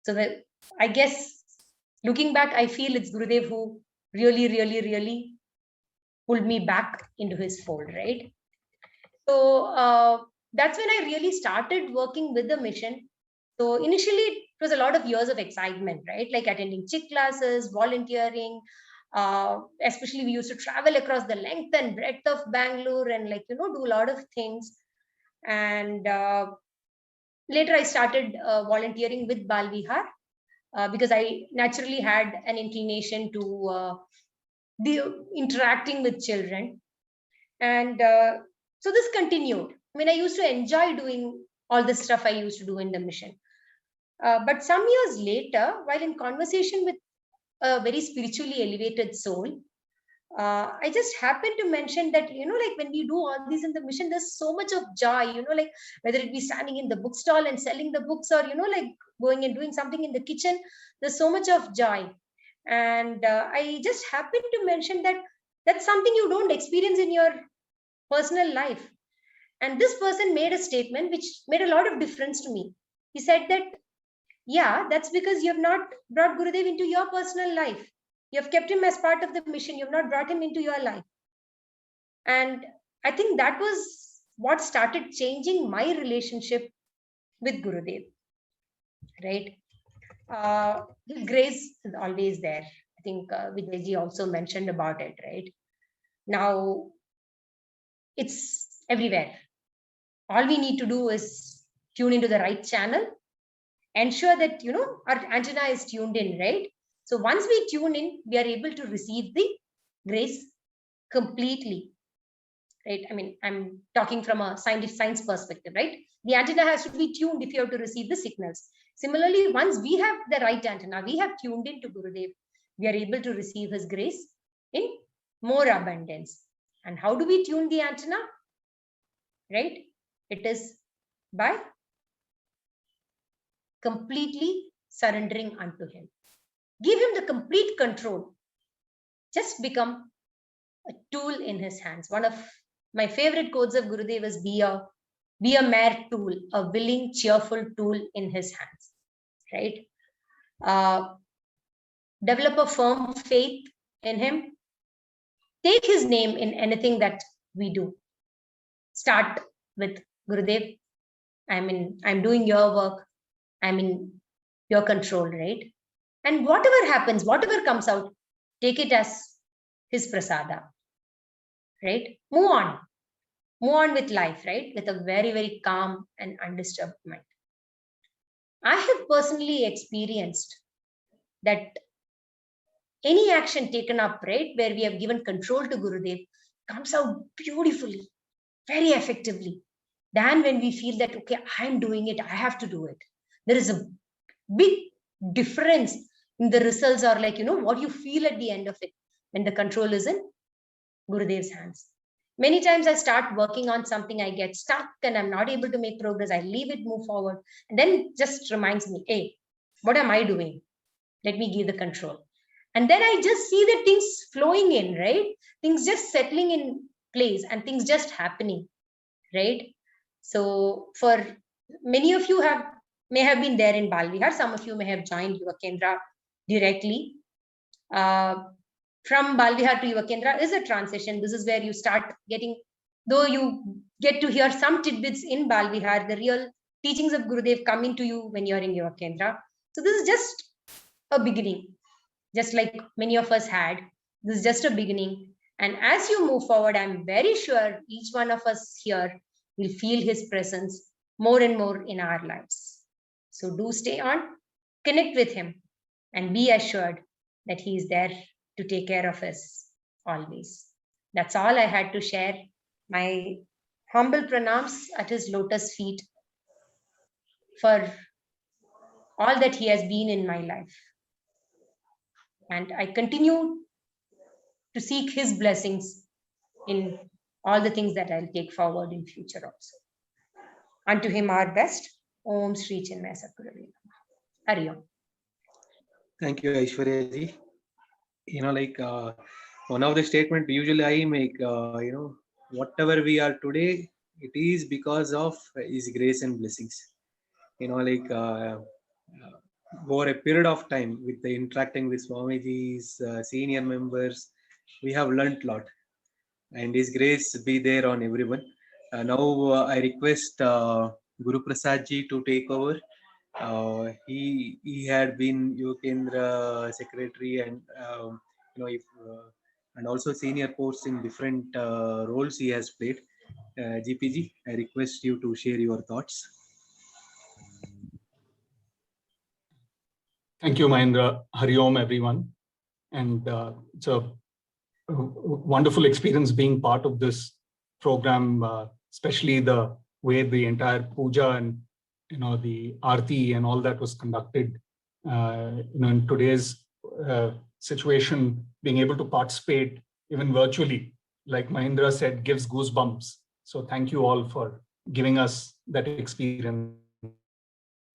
So I guess looking back, I feel it's Gurudev who really pulled me back into his fold, right? So that's when I really started working with the mission. So initially, it was a lot of years of excitement, right? Like attending chick classes, volunteering, especially we used to travel across the length and breadth of Bangalore and do a lot of things. And later I started volunteering with Bal Vihar because I naturally had an inclination to interacting with children. And so this continued. I mean, I used to enjoy doing all the stuff I used to do in the mission. But some years later, while in conversation with a very spiritually elevated soul, I just happened to mention that, like when we do all these in the mission, there's so much of joy, like whether it be standing in the bookstall and selling the books or, like going and doing something in the kitchen, there's so much of joy. And I just happened to mention that that's something you don't experience in your personal life. And this person made a statement which made a lot of difference to me. He said that, yeah, that's because you have not brought Gurudev into your personal life. You have kept him as part of the mission. You have not brought him into your life. And I think that was what started changing my relationship with Gurudev, right? His grace is always there. I think Vijayji also mentioned about it, right? Now, it's everywhere. All we need to do is tune into the right channel, ensure that, our antenna is tuned in, right? So once we tune in, we are able to receive the grace completely, right? I mean, I'm talking from a science perspective, right? The antenna has to be tuned if you have to receive the signals. Similarly, once we have the right antenna, we have tuned into Gurudev, we are able to receive his grace in more abundance. And how do we tune the antenna? Right? It is by completely surrendering unto him. Give him the complete control. Just become a tool in his hands. One of my favorite quotes of Gurudev is be a mere tool, a willing, cheerful tool in his hands. Right? Develop a firm faith in him. Take his name in anything that we do. Start with Gurudev. I'm doing your work. I'm in your control, right? And whatever happens, whatever comes out, take it as his prasada, right? Move on with life, right? With a very calm and undisturbed mind. I have personally experienced that any action taken up, right, where we have given control to Gurudev, comes out beautifully, very effectively, than when we feel that, okay, I'm doing it, I have to do it. There is a big difference in the results, or what you feel at the end of it when the control is in Gurudev's hands. Many times I start working on something, I get stuck and I'm not able to make progress. I leave it, move forward, and then just reminds me, hey, what am I doing? Let me give the control. And then I just see the things flowing in, right? Things just settling in place and things just happening, right? So for many of you may have been there in Bal Vihar. Some of you may have joined Yuva Kendra directly. From Bal Vihar to Yuva Kendra is a transition. This is where you start getting, though you get to hear some tidbits in Bal Vihar, the real teachings of Gurudev come into you when you're in Yuva Kendra. So this is just a beginning, just like many of us had. This is just a beginning. And as you move forward, I'm very sure each one of us here will feel his presence more and more in our lives. So do stay on, connect with him, and be assured that he is there to take care of us always. That's all I had to share. My humble pranams at his lotus feet for all that he has been in my life. And I continue to seek his blessings in all the things that I'll take forward in future also. Unto him our best. Om Shri Chinmaya Sadguru. Hari Om. Thank you, Aishwarya ji. You know, like one of the statement usually I make, you know, whatever we are today, it is because of his grace and blessings. You know, like over a period of time with the interacting with Swamiji's senior members, we have learnt a lot, and his grace be there on everyone. Now I request Guru Prasad ji to take over. He had been Yuva Kendra secretary and you know, and also senior posts in different roles he has played. GPG, I request you to share your thoughts. Thank you, Mahendra. Hari Om, everyone. And it's a wonderful experience being part of this program, especially the way the entire puja and the aarti and all that was conducted. In today's situation, being able to participate even virtually, like Mahendra said, gives goosebumps. So thank you all for giving us that experience.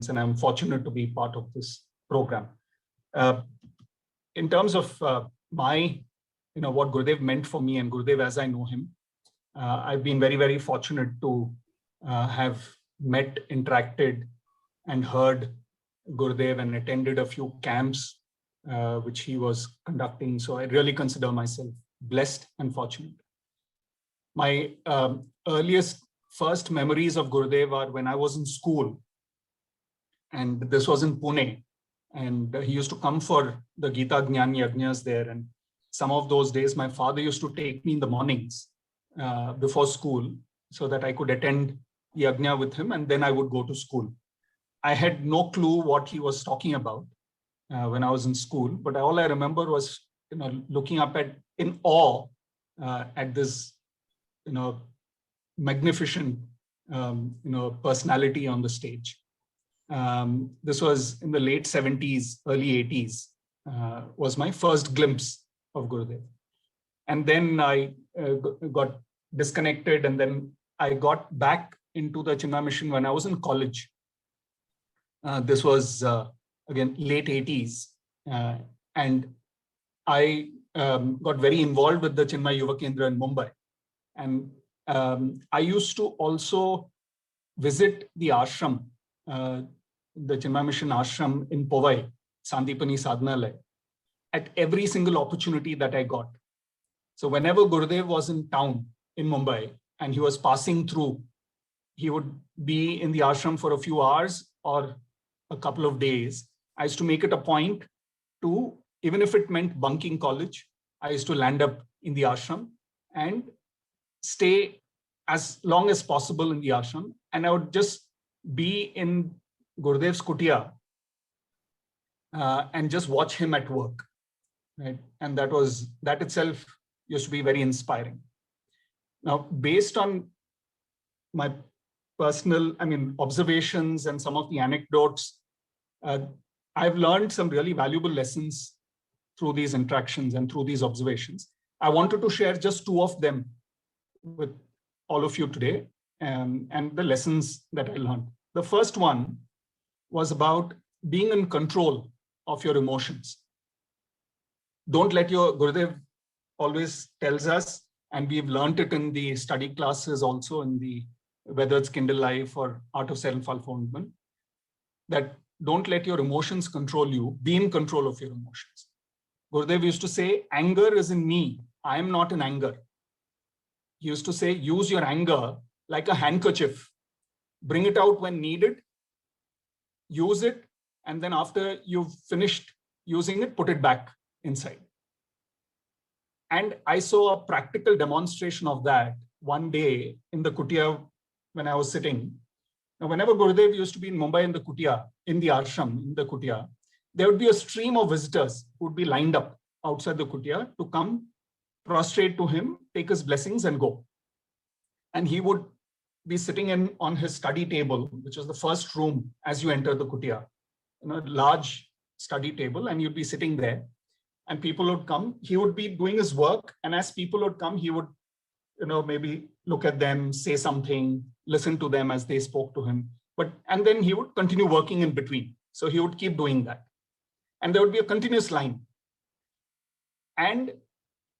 And I'm fortunate to be part of this program. In terms of my, what Gurudev meant for me and Gurudev as I know him, I've been very, very fortunate to have met, interacted, and heard Gurudev and attended a few camps which he was conducting. So I really consider myself blessed and fortunate. My first memories of Gurudev are when I was in school, and this was in Pune. And he used to come for the Gita Gnan Yajnas there. And some of those days, my father used to take me in the mornings before school so that I could attend Yajna with him, and then I would go to school. I had no clue what he was talking about when I was in school, but all I remember was looking up in awe at this magnificent personality on the stage. This was in the late 70s, early 80s, was my first glimpse of Gurudev. And then I got disconnected, and then I got back into the Chinmaya Mission when I was in college. This was, again, late 80s. And I got very involved with the Chinmaya Yuva Kendra in Mumbai. And I used to also visit the ashram, the Chinmaya Mission ashram in Powai, Sandipani Sadhanalaya, at every single opportunity that I got. So whenever Gurudev was in town in Mumbai and he was passing through, he would be in the ashram for a few hours or a couple of days. I used to make it a point to, even if it meant bunking college, I used to land up in the ashram and stay as long as possible in the ashram. And I would just be in Gurudev's kutia and just watch him at work. Right? And that itself used to be very inspiring. Now, based on my personal, observations and some of the anecdotes, I've learned some really valuable lessons through these interactions and through these observations. I wanted to share just two of them with all of you today, and the lessons that I learned. The first one was about being in control of your emotions. Don't let your Gurudev always tells us, and we've learned it in the study classes also in the whether it's Kindle Life or Art of Self-Unfoldment, that don't let your emotions control you, be in control of your emotions. Gurudev used to say, anger is in me, I am not in anger. He used to say, use your anger like a handkerchief. Bring it out when needed, use it, and then after you've finished using it, put it back inside. And I saw a practical demonstration of that one day in the kutia when I was sitting. Now, whenever Gurudev used to be in Mumbai in the kutia, in the ashram, in the kutia, there would be a stream of visitors who would be lined up outside the kutia to come prostrate to him, take his blessings and go. And he would be sitting on his study table, which was the first room as you enter the kutia, large study table, and you'd be sitting there and people would come. He would be doing his work, and as people would come, he would maybe look at them, say something, listen to them as they spoke to him. And then he would continue working in between. So he would keep doing that. And there would be a continuous line. And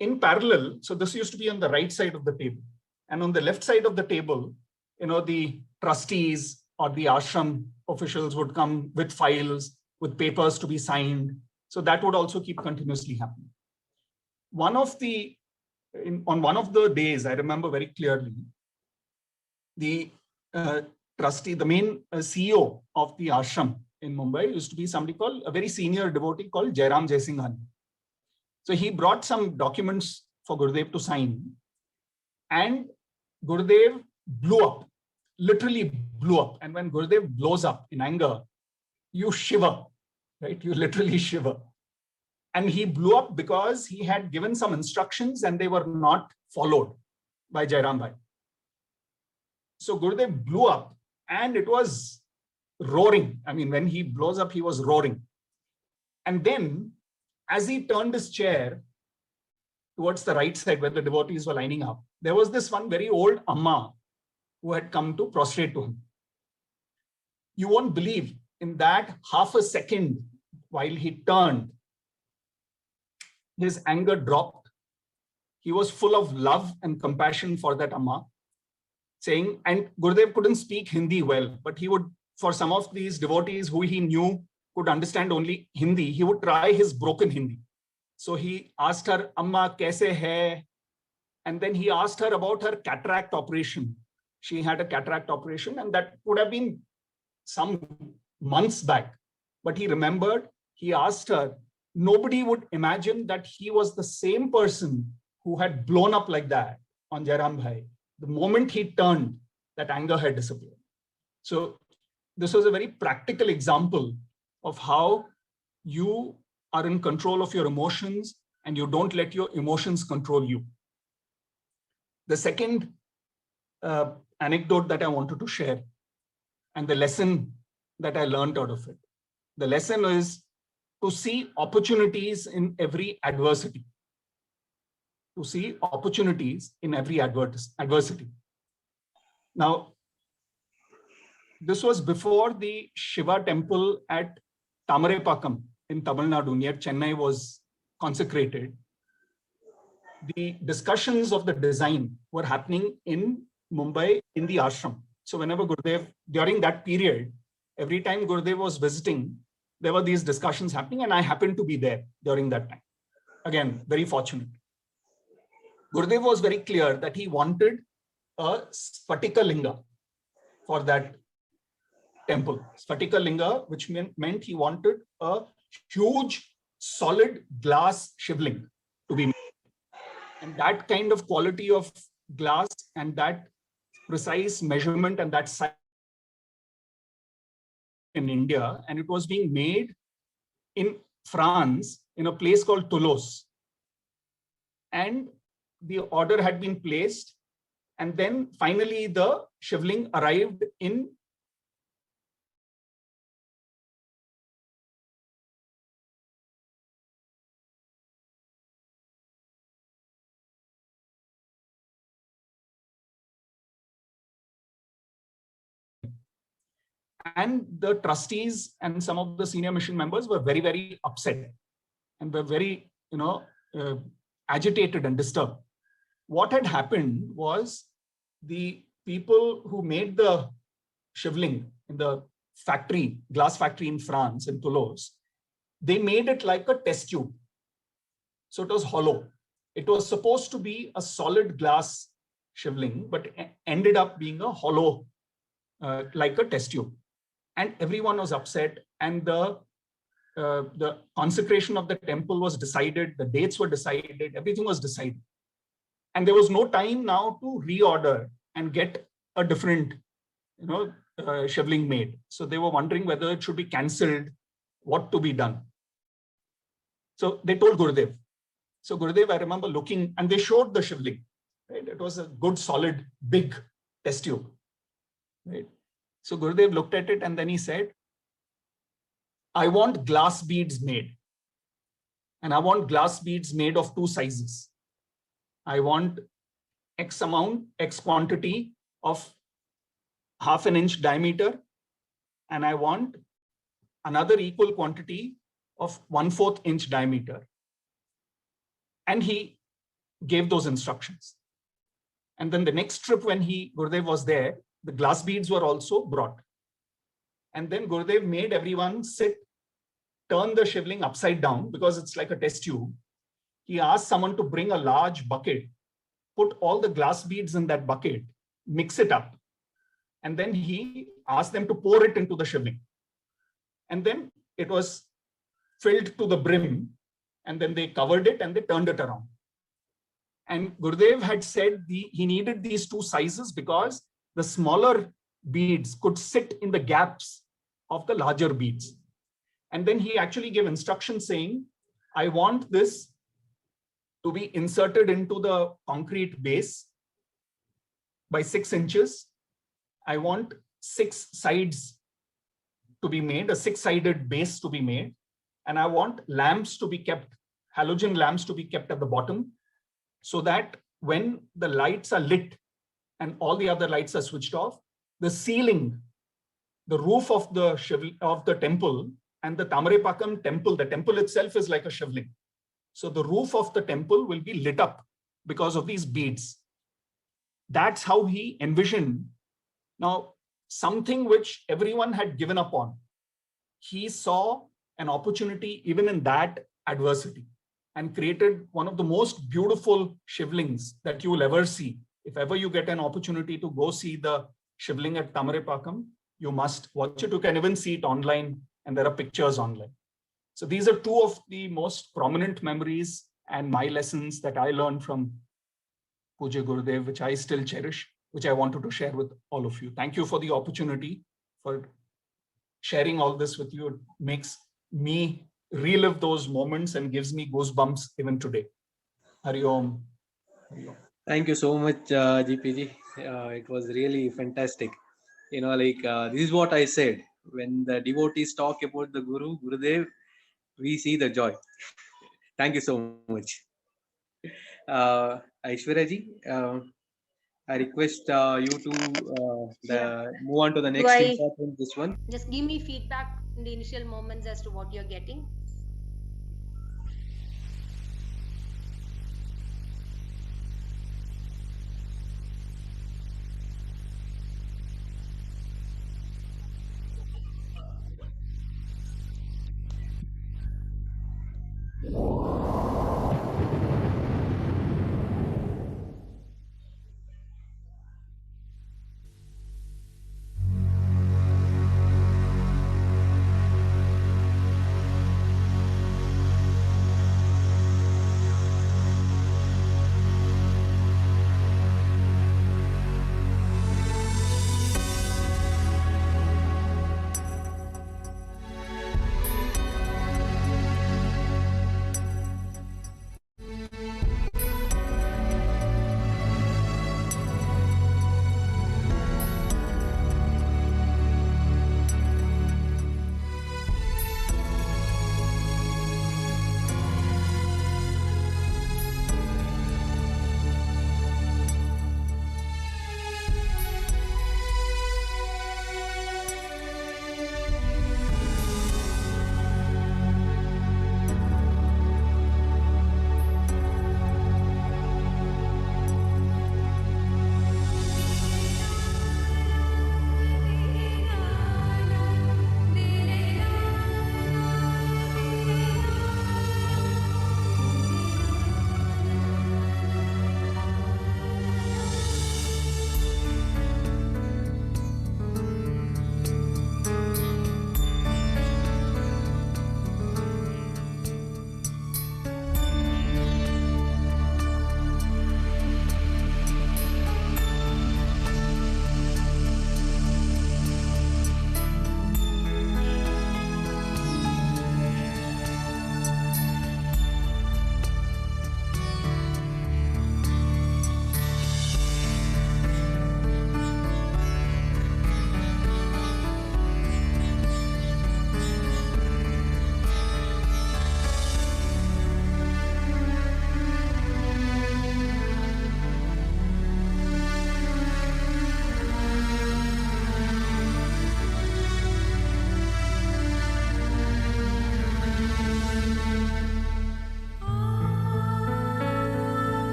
in parallel, so this used to be on the right side of the table. And on the left side of the table, the trustees or the ashram officials would come with files, with papers to be signed. So that would also keep continuously happening. On one of the days, I remember very clearly, the trustee, the main CEO of the ashram in Mumbai used to be somebody called, a very senior devotee called Jairam Jaisinghani. So he brought some documents for Gurudev to sign, and Gurudev blew up, literally blew up. And when Gurudev blows up in anger, you shiver, right? You literally shiver. And he blew up because he had given some instructions and they were not followed by Jairam Bhai. So Gurudev blew up and it was roaring. I mean, when he blows up, he was roaring. And then as he turned his chair towards the right side where the devotees were lining up, there was this one very old Amma who had come to prostrate to him. You won't believe, in that half a second while he turned, his anger dropped. He was full of love and compassion for that Amma, saying, and Gurudev couldn't speak Hindi well, but he would, for some of these devotees who he knew could understand only Hindi, he would try his broken Hindi. So he asked her, Amma, kaise hai? And then he asked her about her cataract operation. She had a cataract operation, and that would have been some months back. But he remembered, he asked her, nobody would imagine that he was the same person who had blown up like that on Jairam Bhai. The moment he turned, that anger had disappeared. So this was a very practical example of how you are in control of your emotions and you don't let your emotions control you. The second anecdote that I wanted to share, and the lesson that I learned out of it. The lesson is to see opportunities in every adversity. To see opportunities in every adversity. Now, this was before the Shiva temple at Tamarepakam in Tamil Nadu near Chennai was consecrated. The discussions of the design were happening in Mumbai in the ashram. So whenever Gurudev, during that period, every time Gurudev was visiting, there were these discussions happening, and I happened to be there during that time. Again, very fortunate. Gurudev was very clear that he wanted a Spatika Linga for that temple. Spatika Linga, which meant he wanted a huge, solid glass shivling to be made. And that kind of quality of glass and that precise measurement and that size in India, and it was being made in France in a place called Toulouse. And the order had been placed, and then finally the shivling arrived in and the trustees and some of the senior mission members were very, very upset and were very, agitated and disturbed. What had happened was the people who made the shivling in the factory, glass factory in France, in Toulouse, they made it like a test tube. So it was hollow. It was supposed to be a solid glass shivling, but ended up being a hollow, like a test tube. And everyone was upset, and the consecration of the temple was decided, the dates were decided, everything was decided. And there was no time now to reorder and get a different, shivling made. So they were wondering whether it should be cancelled, what to be done. So they told Gurudev. So Gurudev, I remember looking, and they showed the shivling. Right? It was a good, solid, big test tube. Right? So Gurudev looked at it, and then he said, I want glass beads made. And I want glass beads made of 2 sizes. I want X amount, X quantity of 1/2 inch diameter. And I want another equal quantity of 1/4 inch diameter. And he gave those instructions. And then the next trip when Gurudev was there, the glass beads were also brought. And then Gurudev made everyone sit, turn the shivling upside down because it's like a test tube. He asked someone to bring a large bucket, put all the glass beads in that bucket, mix it up. And then he asked them to pour it into the shivling. And then it was filled to the brim. And then they covered it and they turned it around. And Gurudev had said he needed these 2 sizes because the smaller beads could sit in the gaps of the larger beads. And then he actually gave instructions saying, I want this to be inserted into the concrete base by 6 inches. I want 6 sides to be made, a 6-sided base to be made. And I want lamps to be kept, halogen lamps to be kept at the bottom, so that when the lights are lit and all the other lights are switched off, the ceiling, the roof of the temple and the Tamarepakam temple, the temple itself is like a shivling. So the roof of the temple will be lit up because of these beads. That's how he envisioned. Now, something which everyone had given up on. He saw an opportunity even in that adversity and created one of the most beautiful shivlings that you will ever see. If ever you get an opportunity to go see the shivling at Tamarepakam, you must watch it. You can even see it online, and there are pictures online. So these are 2 of the most prominent memories and my lessons that I learned from Pujya Gurudev, which I still cherish, which I wanted to share with all of you. Thank you for the opportunity, for sharing all this with you. It makes me relive those moments and gives me goosebumps even today. Hari Om. Hari Om. Thank you so much, GPG. It was really fantastic. This is what I said. When the devotees talk about the Guru, Gurudev, we see the joy. Thank you so much. Aishwarya ji, I request you to move on to the next important this one. Just give me feedback in the initial moments as to what you're getting.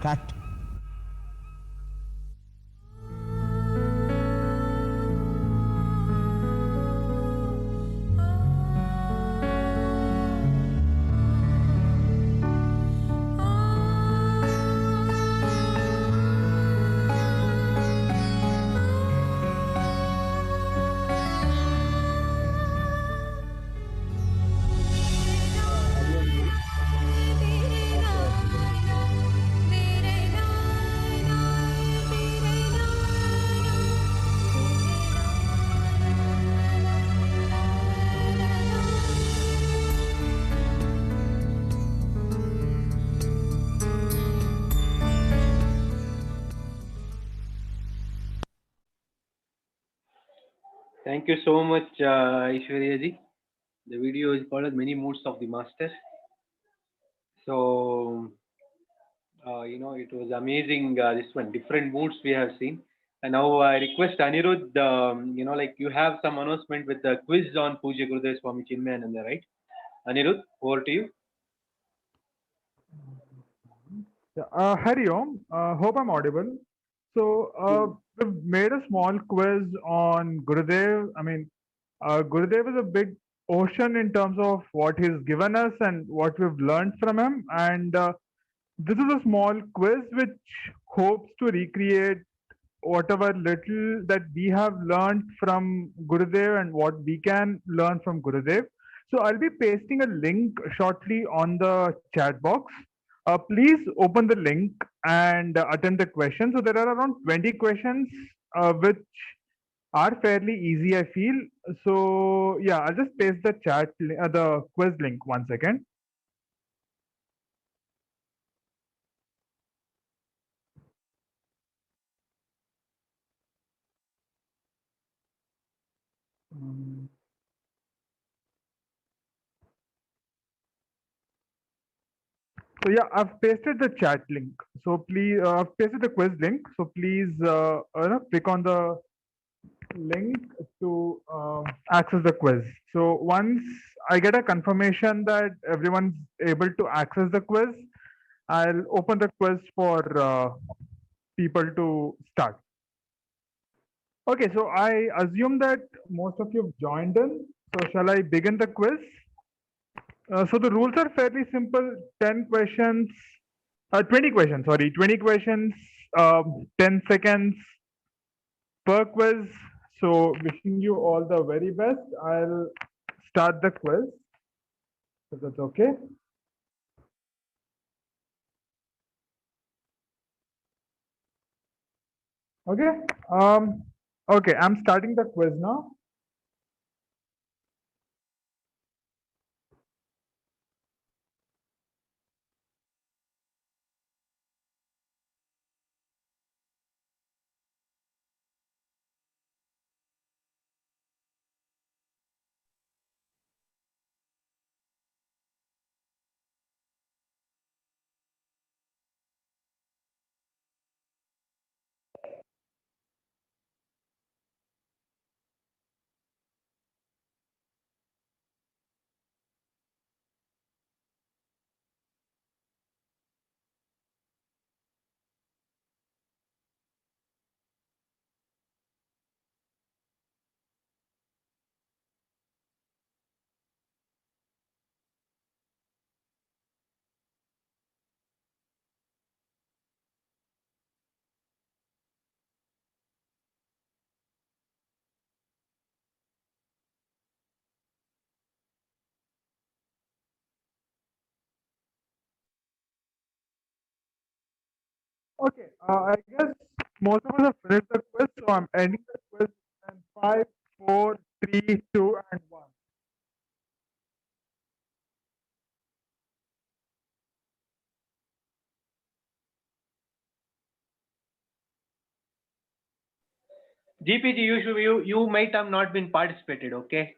cut. Thank you so much, Aishwarya ji. The video is called as Many Moods of the Master. So, it was amazing. This one, different moods we have seen. And now I request Anirudh, you have some announcement with the quiz on Pujya Gurudev Swami Chinmayananda, right? Anirudh, over to you. Hari Om, hope I'm audible. So we've made a small quiz on Gurudev. I mean, Gurudev is a big ocean in terms of what he's given us and what we've learned from him. And this is a small quiz which hopes to recreate whatever little that we have learned from Gurudev and what we can learn from Gurudev. So I'll be pasting a link shortly on the chat box. Please open the link and attempt the question. So there are around 20 questions which are fairly easy, I feel. So yeah, I'll just paste the the quiz link 1 second. So yeah, I've pasted the chat link. So please, I've pasted the quiz link. So please click on the link to access the quiz. So once I get a confirmation that everyone's able to access the quiz, I'll open the quiz for people to start. Okay, so I assume that most of you have joined in. So shall I begin the quiz? So the rules are fairly simple. 20 questions, 10 seconds per quiz. So wishing you all the very best. I'll start the quiz. If that's okay. Okay. Okay, I'm starting the quiz now. Okay, I guess most of us have finished the quiz, so I'm ending the quiz in 5, 4, 3, 2, and 1. GPG, you might have not been participated, okay?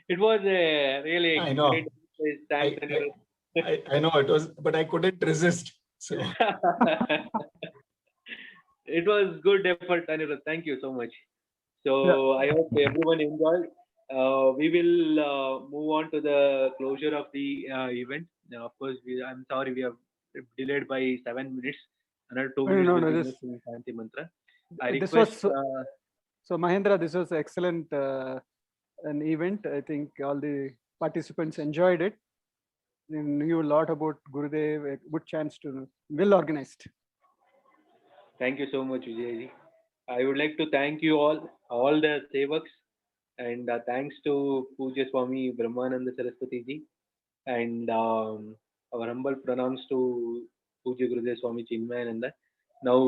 It was a really I know. great thanks. I know it was, but I couldn't resist. So It was good effort, Anirudh. Thank you so much. So I hope everyone enjoyed. We will move on to the closure of the event. Of course, I'm sorry we have delayed by 7 minutes. Another 2 minutes No, will no, be this, left in Shanti Mantra. I this request. was so Mahendra. This was excellent an event. I think all the participants enjoyed it. They knew a lot about Gurudev. A good chance to well organized. Thank you so much, Vijay. I would like to thank you all the sevaks, and thanks to Pujya Swami Brahmananda Saraswati ji, and our humble pranams to Pujya Gurudev Swami Chinmayananda. Now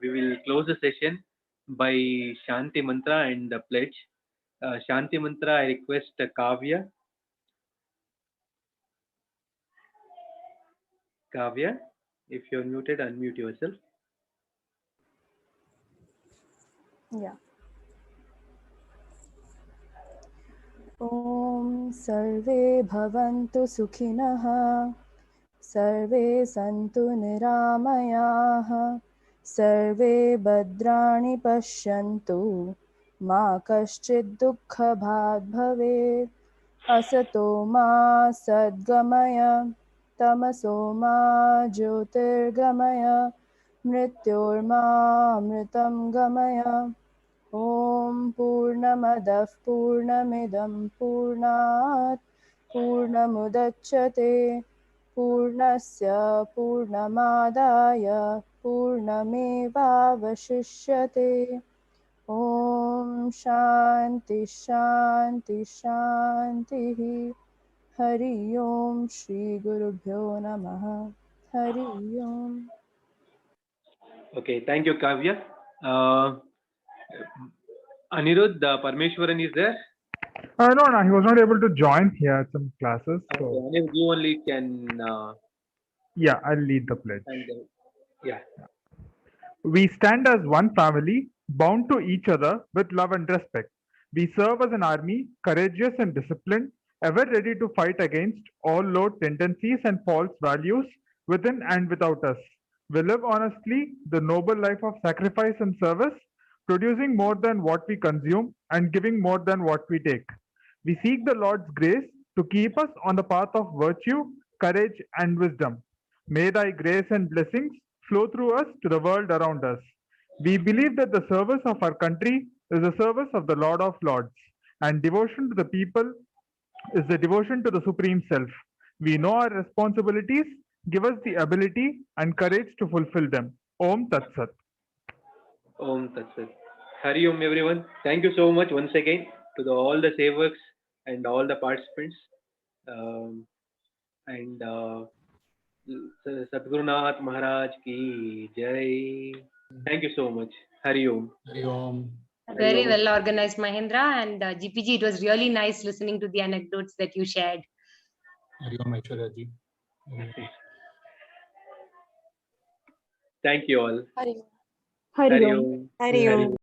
we will close the session by Shanti Mantra and the pledge. Shanti Mantra, I request Kavya. Kavya, if you're muted, unmute yourself. Yeah. ॐ सर्वे भवन्तु सुखिनः सर्वे सन्तु निरामयाः सर्वे भद्राणि पश्यन्तु मा कश्चित् दुःखभाग् भवेत् असतो मा सद्गमय तमसो मा ज्योतिर्गमय मृत्योर्मामृतं गमय ॐ पूर्णमदः पूर्णमिदं पूर्णात् पूर्णमुदच्यते पूर्णस्य पूर्णमादाय पूर्णमेवावशिष्यते ॐ शान्ति शान्ति शान्तिः हरि ओम श्री गुरुभ्यो नमः हरि ओम. Okay, thank you, Kavya. Anirudh, Parmeshwaran is there? No, he was not able to join. He had some classes. So Anirudh, you only can. yeah, I'll lead the pledge. Yeah. We stand as one family, bound to each other with love and respect. We serve as an army, courageous and disciplined, ever ready to fight against all low tendencies and false values within and without us. We live honestly the noble life of sacrifice and service, producing more than what we consume and giving more than what we take. We seek the Lord's grace to keep us on the path of virtue, courage, and wisdom. May thy grace and blessings flow through us to the world around us. We believe that the service of our country is the service of the Lord of Lords, and devotion to the people is the devotion to the Supreme Self. We know our responsibilities, give us the ability and courage to fulfill them. Om Tat Sat. Om Tat Sat. Hari Om, everyone. Thank you so much once again to all the savers and all the participants. Sadgurunath Maharaj ki Jai. Thank you so much. Hari Om. Hari Om. Very well organized, Mahendra, and GPG. It was really nice listening to the anecdotes that you shared. Hari Om, Aishwarya ji. Thank you all. Hari Om. Hari Om. Hari Om.